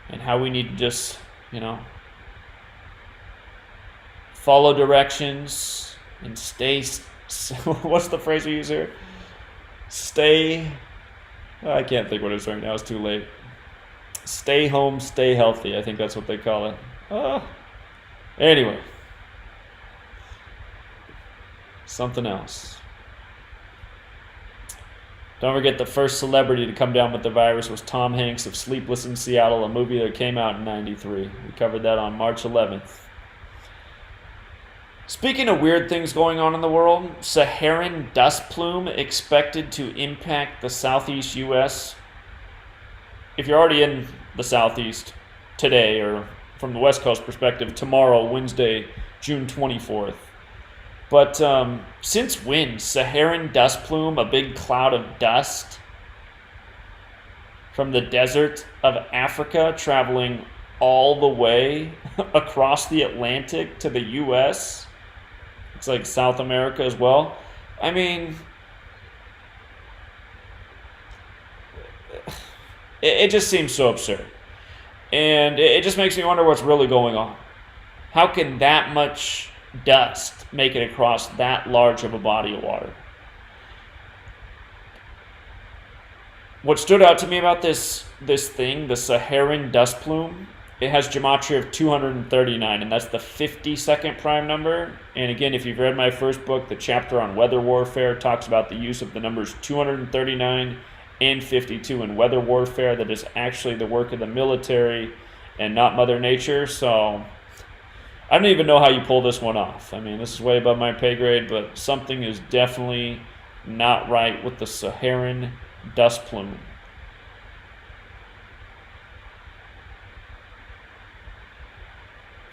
Speaker 1: and how we need to just, follow directions and stay, what's the phrase we use here? I can't think what it is right now, it's too late. Stay home, stay healthy, I think that's what they call it. Anyway. Something else. Don't forget, the first celebrity to come down with the virus was Tom Hanks of Sleepless in Seattle, a movie that came out in '93. We covered that on March 11th. Speaking of weird things going on in the world, Saharan dust plume expected to impact the southeast U.S. If you're already in the southeast today, or from the West Coast perspective, tomorrow, Wednesday, June 24th. But since when? Saharan dust plume, a big cloud of dust? from the desert of Africa, traveling all the way across the Atlantic to the U.S. It's like South America as well. I mean, it just seems so absurd. And it just makes me wonder what's really going on. How can that much dust make it across that large of a body of water? What stood out to me about this thing, the Saharan dust plume, it has gematria of 239, and that's the 52nd prime number. And again, if you've read my first book, the chapter on weather warfare talks about the use of the numbers 239 and 52 in weather warfare. That is actually the work of the military and not Mother Nature. So I don't even know how you pull this one off. I mean, this is way above my pay grade, but something is definitely not right with the Saharan dust plume.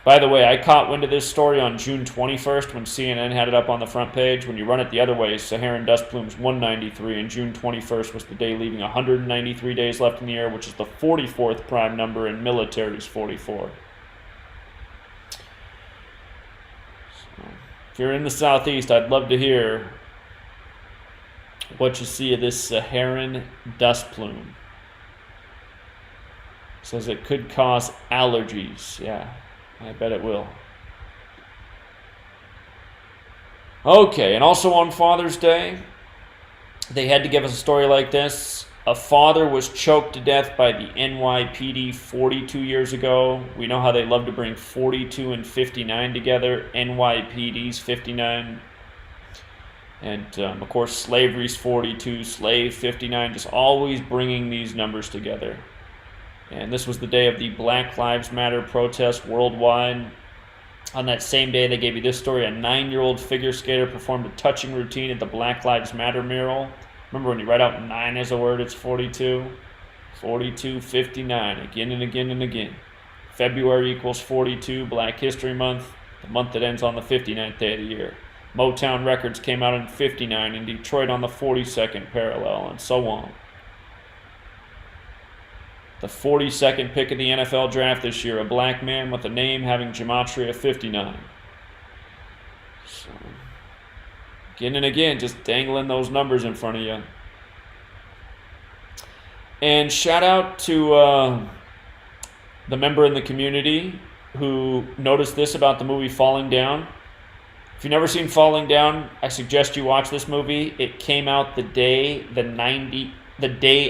Speaker 1: By the way, I caught wind of this story on June 21st when CNN had it up on the front page. When you run it the other way, Saharan dust plume's 193, and June 21st was the day leaving 193 days left in the air, which is the 44th prime number, and military's 44. So, if you're in the southeast, I'd love to hear what you see of this Saharan dust plume. It says it could cause allergies. Yeah. I bet it will. Okay, and also on Father's Day, they had to give us a story like this. A father was choked to death by the NYPD 42 years ago. We know how they love to bring 42 and 59 together. NYPD's 59. And, of course, slavery's 42, slave 59, just always bringing these numbers together. And this was the day of the Black Lives Matter protest worldwide. On that same day, they gave you this story. A 9-year-old figure skater performed a touching routine at the Black Lives Matter mural. Remember when you write out 9 as a word, it's 42? 42, 59, again and again and again. February equals 42, Black History Month, the month that ends on the 59th day of the year. Motown Records came out in 59, and Detroit on the 42nd parallel, and so on. The 42nd pick of the NFL draft this year, a black man with a name having Gematria 59. So, again and again, just dangling those numbers in front of you. And shout out to the member in the community who noticed this about the movie Falling Down. If you've never seen Falling Down, I suggest you watch this movie. It came out the day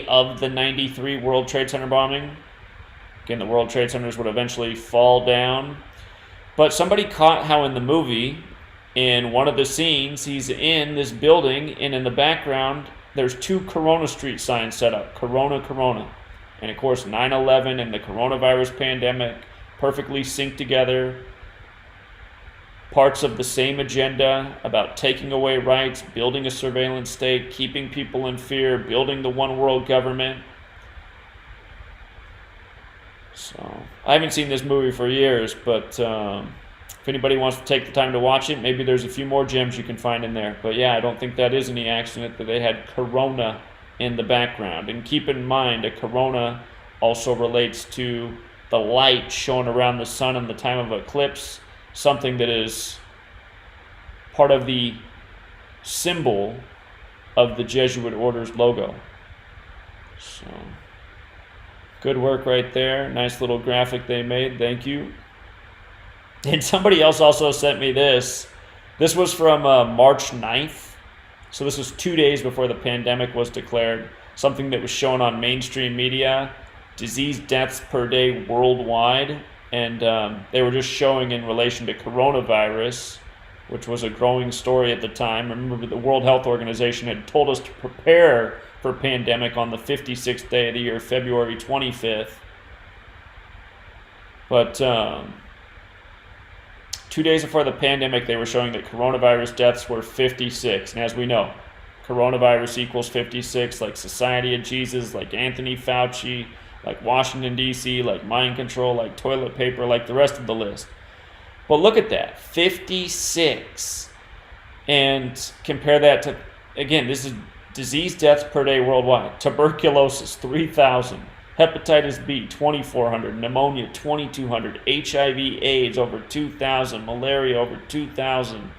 Speaker 1: of the 93 World Trade Center bombing. Again, the World Trade Centers would eventually fall down. But somebody caught how in the movie, in one of the scenes, he's in this building, and in the background, there's 2 Corona Street signs set up. Corona, Corona. And of course, 9/11 and the coronavirus pandemic perfectly synced together. Parts of the same agenda about taking away rights, building a surveillance state, keeping people in fear, building the one world government. So, I haven't seen this movie for years, but if anybody wants to take the time to watch it, maybe there's a few more gems you can find in there. But yeah, I don't think that is any accident that they had Corona in the background. And keep in mind, a corona also relates to the light shown around the sun in the time of eclipse. Something that is part of the symbol of the Jesuit Order's logo. So, good work right there. Nice little graphic they made. Thank you. And somebody else also sent me this. This was from March 9th. So this was 2 days before the pandemic was declared. Something that was shown on mainstream media. Disease deaths per day worldwide. And they were just showing in relation to coronavirus, which was a growing story at the time. Remember, the World Health Organization had told us to prepare for pandemic on the 56th day of the year, February 25th. But 2 days before the pandemic, they were showing that coronavirus deaths were 56. And as we know, coronavirus equals 56, like Society of Jesus, like Anthony Fauci, like Washington, D.C., like mind control, like toilet paper, like the rest of the list. But look at that, 56. And compare that to, again, this is Disease deaths per day worldwide. Tuberculosis, 3,000. Hepatitis B, 2,400. Pneumonia, 2,200. HIV, AIDS, over 2,000. Malaria, over 2,000.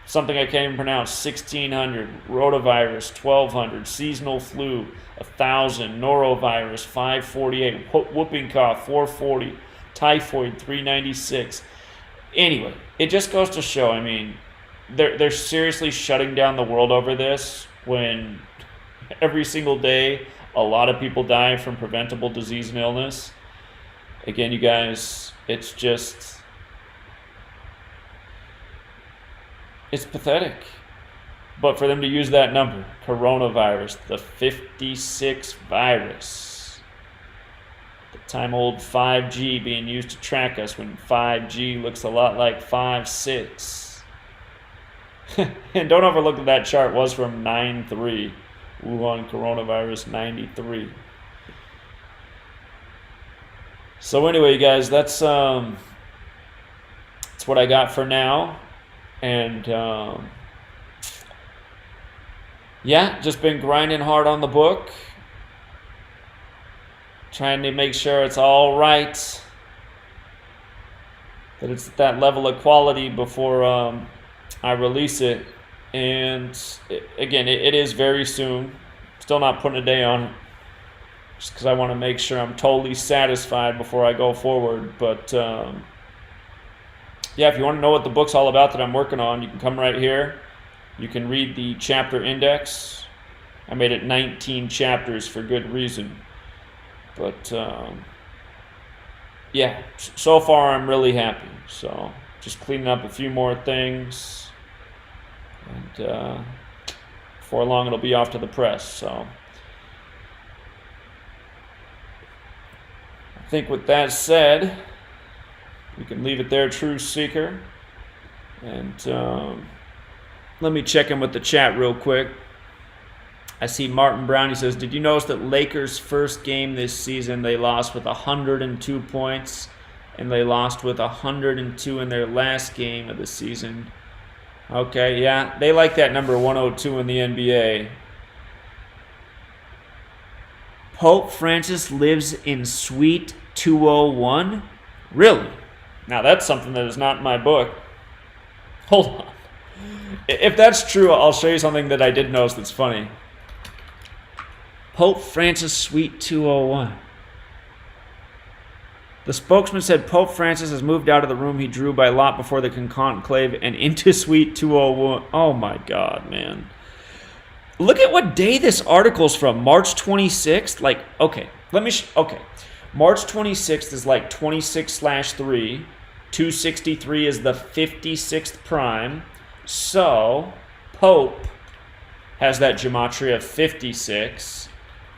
Speaker 1: Something I can't even pronounce, 1,600. Rotavirus, 1,200. Seasonal flu, 1,000. Norovirus, 548. Whooping cough, 440. Typhoid, 396. Anyway, it just goes to show, I mean, they're seriously shutting down the world over this when every single day a lot of people die from preventable disease and illness. Again, you guys, it's pathetic. But for them to use that number, coronavirus, the 56 virus, the time old 5G being used to track us when 5G looks a lot like 5.6. And don't overlook that that chart was from 9/3. Wuhan coronavirus 93. So anyway, you guys, that's what I got for now. And yeah, just been grinding hard on the book, trying to make sure it's all right, that it's at that level of quality before I release it. And again, it is very soon. Still not putting a day on it, just because I want to make sure I'm totally satisfied before I go forward. But yeah, if you want to know what the book's all about that I'm working on, you can come right here. You can read the chapter index. I made it 19 chapters for good reason. But yeah, so far I'm really happy. So just cleaning up a few more things. And before long, it'll be off to the press. So I think with that said, we can leave it there, True Seeker. And let me check in with the chat real quick. I see Martin Brown. He says, did you notice that Lakers' first game this season, they lost with 102 points, and they lost with 102 in their last game of the season? Okay, yeah, they like that number 102 in the NBA. Pope Francis lives in Suite 201? Really? Now that's something that is not in my book. Hold on. If that's true, I'll show you something that I did notice that's funny. Pope Francis Suite 201. The spokesman said Pope Francis has moved out of the room he drew by lot before the conclave and into Suite 201. Oh my God, man. Look at what day this article's from. March 26th? Like, okay, okay. March 26th is like 26/3. 263 is the 56th prime. So, Pope has that Gematria 56.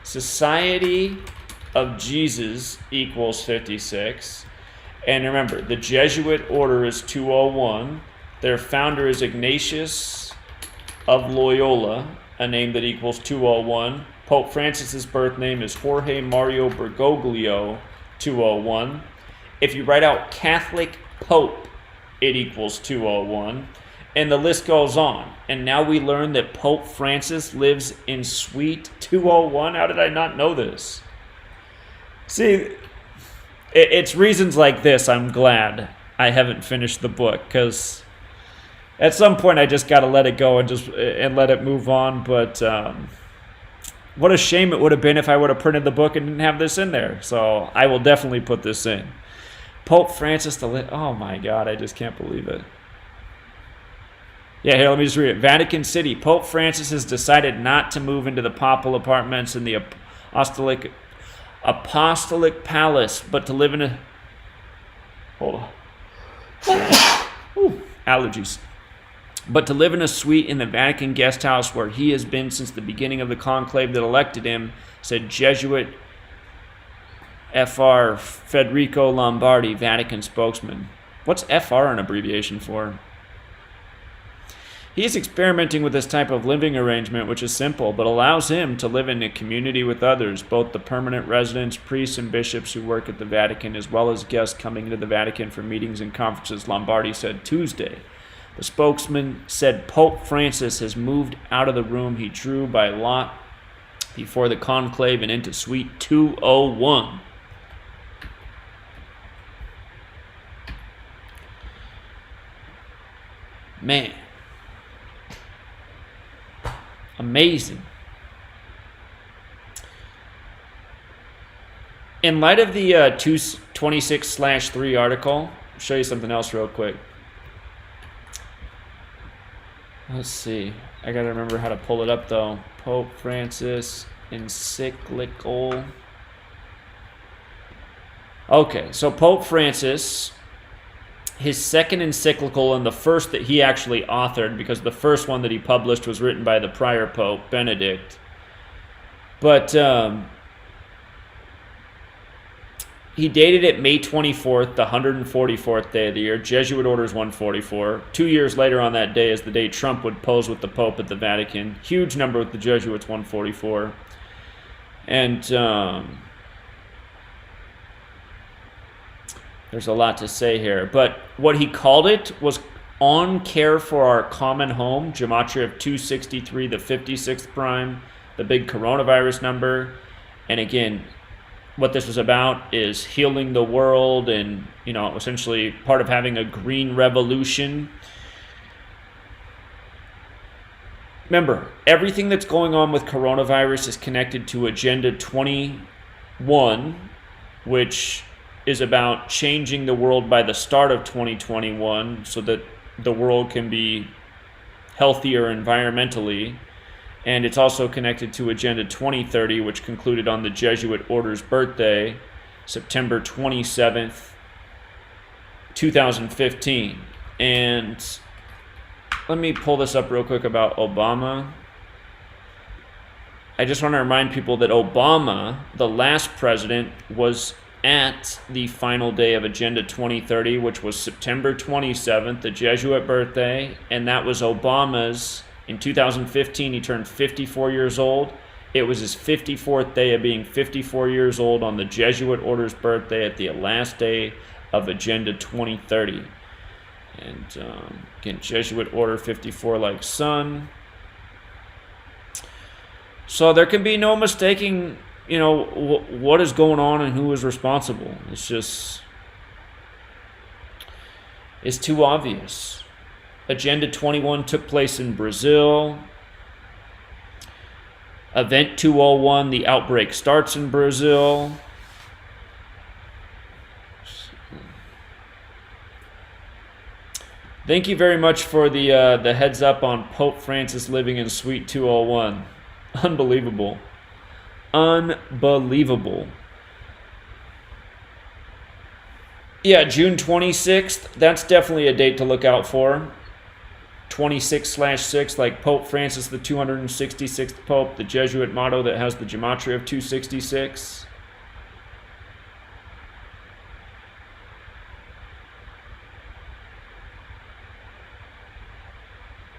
Speaker 1: Society of Jesus equals 56. And remember, the Jesuit order is 201. Their founder is Ignatius of Loyola, a name that equals 201. Pope Francis's birth name is Jorge Mario Bergoglio, 201. If you write out Catholic Pope, it equals 201. And the list goes on. And now we learn that Pope Francis lives in Suite 201. How did I not know this? See, it's reasons like this I'm glad I haven't finished the book, because at some point I just got to let it go and let it move on. But what a shame it would have been if I would have printed the book and didn't have this in there. So I will definitely put this in. Pope Francis oh my God, I just can't believe it. Yeah, here, let me just read it. Vatican City. Pope Francis has decided not to move into the papal apartments in the Apostolic Palace, but to live in a... Hold on. Ooh, allergies. But to live in a suite in the Vatican guest house where he has been since the beginning of the conclave that elected him, said Jesuit Fr. Federico Lombardi, Vatican spokesman. What's FR an abbreviation for? He is experimenting with this type of living arrangement, which is simple, but allows him to live in a community with others, both the permanent residents, priests, and bishops who work at the Vatican, as well as guests coming into the Vatican for meetings and conferences, Lombardi said Tuesday. The spokesman said Pope Francis has moved out of the room he drew by lot before the conclave and into Suite 201. Man. Amazing. In light of the 226/3 article, I'll show you something else real quick. Let's see. I gotta remember how to pull it up though. Pope Francis encyclical. Okay, so Pope Francis, his second encyclical and the first that he actually authored, because the first one that he published was written by the prior Pope, Benedict. But he dated it May 24th, the 144th day of the year. Jesuit Orders 144. 2 years later on that day is the day Trump would pose with the Pope at the Vatican. Huge number with the Jesuits, 144. And there's a lot to say here. But what he called it was On Care for Our Common Home, Gematria of 263, the 56th prime, the big coronavirus number. And again, what this was about is healing the world and, you know, essentially part of having a green revolution. Remember, everything that's going on with coronavirus is connected to Agenda 21, which is about changing the world by the start of 2021 so that the world can be healthier environmentally. And it's also connected to Agenda 2030, which concluded on the Jesuit Order's birthday, September 27th, 2015. And let me pull this up real quick about Obama. I just want to remind people that Obama, the last president, was at the final day of Agenda 2030, which was September 27th, the Jesuit birthday, and that was Obama's. In 2015, he turned 54 years old. It was his 54th day of being 54 years old on the Jesuit Order's birthday at the last day of Agenda 2030. And again, Jesuit Order 54 like sun. So there can be no mistaking, you know, what is going on and who is responsible. It's too obvious. Agenda 21 took place in Brazil. Event 201, the outbreak starts in Brazil. Thank you very much for the heads up on Pope Francis living in Suite 201. Unbelievable. Unbelievable. Yeah, June 26th, that's definitely a date to look out for. 26/6, like Pope Francis, the 266th Pope, the Jesuit motto that has the Gematria of 266.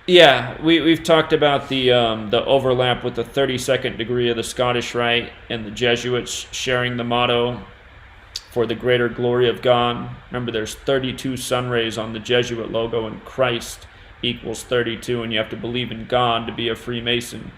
Speaker 1: Yeah, we've talked about the overlap with the 32nd degree of the Scottish Rite and the Jesuits sharing the motto for the greater glory of God. Remember, there's 32 sun rays on the Jesuit logo, and Christ equals 32, and you have to believe in God to be a Freemason.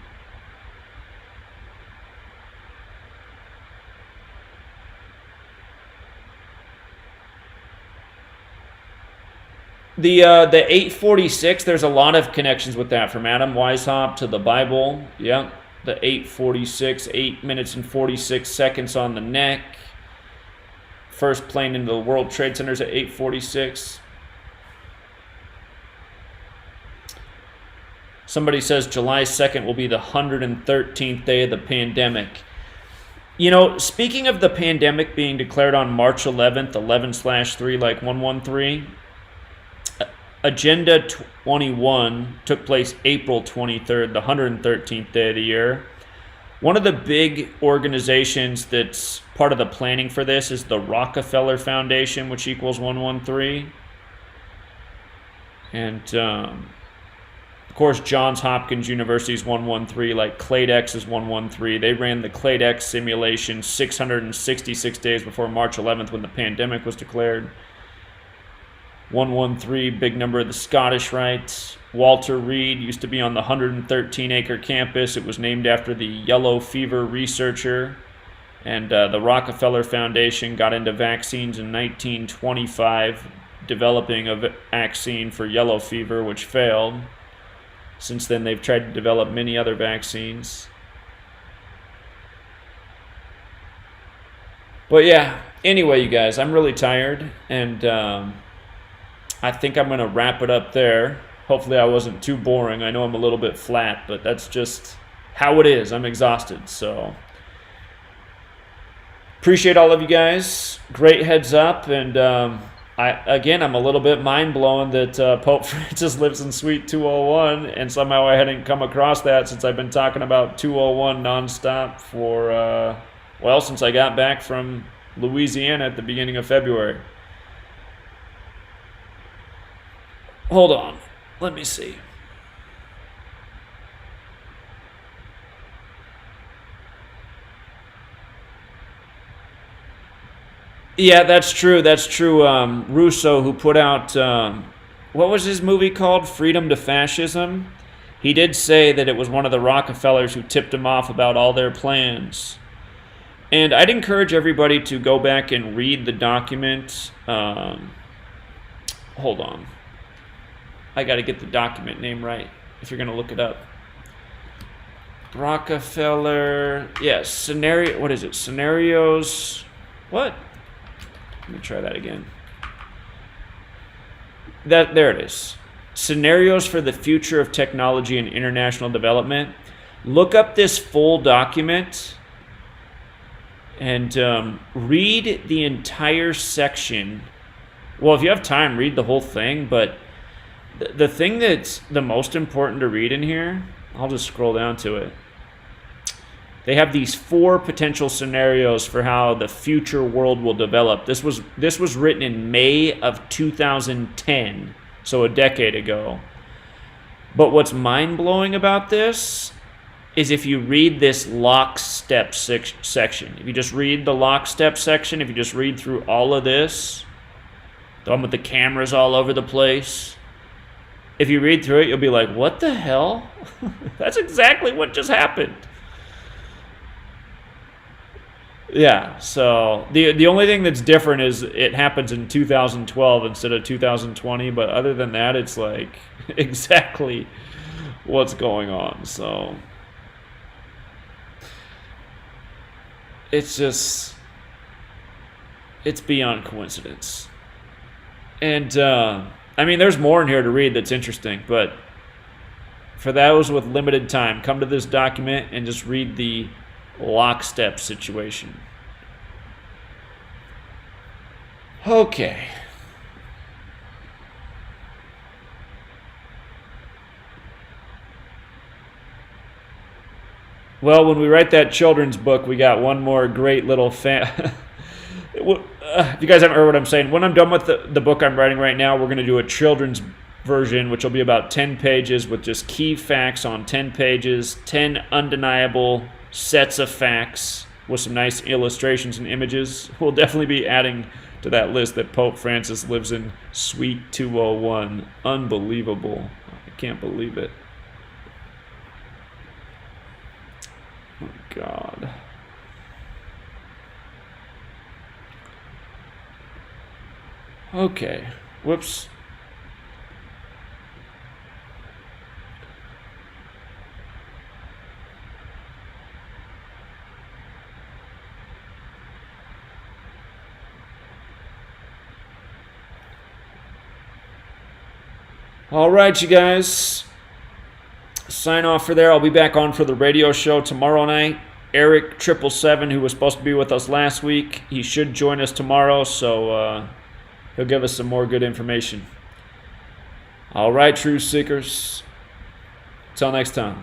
Speaker 1: The 846, there's a lot of connections with that, from Adam Weishaupt to the Bible. Yeah, the 846, 8 minutes and 46 seconds on the neck. First plane into the World Trade Centers at 846. Somebody says July 2nd will be the 113th day of the pandemic. You know, speaking of the pandemic being declared on March 11th, 11/3 like 113, Agenda 21 took place April 23rd, the 113th day of the year. One of the big organizations that's part of the planning for this is the Rockefeller Foundation, which equals 113. And of course, Johns Hopkins University's 113, like CladeX is 113. They ran the CladeX simulation 666 days before March 11th when the pandemic was declared. 113, big number of the Scottish Rite. Walter Reed used to be on the 113-acre campus. It was named after the yellow fever researcher. And the Rockefeller Foundation got into vaccines in 1925, developing a vaccine for yellow fever, which failed. Since then, they've tried to develop many other vaccines. But yeah, anyway, you guys, I'm really tired, and I think I'm going to wrap it up there. Hopefully I wasn't too boring. I know I'm a little bit flat, but that's just how it is. I'm exhausted, so appreciate all of you guys. Great heads up, and I'm a little bit mind-blown that Pope Francis lives in Suite 201, and somehow I hadn't come across that since I've been talking about 201 nonstop for, since I got back from Louisiana at the beginning of February. Hold on. Let me see. Yeah, that's true. That's true. Russo, who put out, what was his movie called? Freedom to Fascism? He did say that it was one of the Rockefellers who tipped him off about all their plans. And I'd encourage everybody to go back and read the document. Hold on. I got to get the document name right if you're going to look it up. Rockefeller. Yes, scenario. What is it? Scenarios. What? Let me try that again. There it is. Scenarios for the Future of Technology and International Development. Look up this full document and read the entire section. Well, if you have time, read the whole thing, but the thing that's the most important to read in here, I'll just scroll down to it. They have these 4 potential scenarios for how the future world will develop. This was written in May of 2010, so a decade ago. But what's mind-blowing about this is if you read this lockstep section. If you just read the lockstep section, if you just read through all of this, the one with the cameras all over the place, if you read through it, you'll be like, what the hell? That's exactly what just happened. Yeah, so the only thing that's different is it happens in 2012 instead of 2020, but other than that, it's like exactly what's going on. So it's beyond coincidence. And I mean, there's more in here to read that's interesting, but for those with limited time, come to this document and just read the lockstep situation. Okay. Well, when we write that children's book, we got one more great little if you guys haven't heard what I'm saying, when I'm done with the book I'm writing right now, we're going to do a children's version, which will be about 10 pages with just key facts on 10 pages, 10 undeniable sets of facts with some nice illustrations and images. We'll definitely be adding to that list that Pope Francis lives in Suite 201. Unbelievable. I can't believe it. Oh, God. Okay. Whoops. All right, you guys. Sign off for there. I'll be back on for the radio show tomorrow night. Eric 777, who was supposed to be with us last week, he should join us tomorrow, so he'll give us some more good information. All right, truth seekers. Till next time.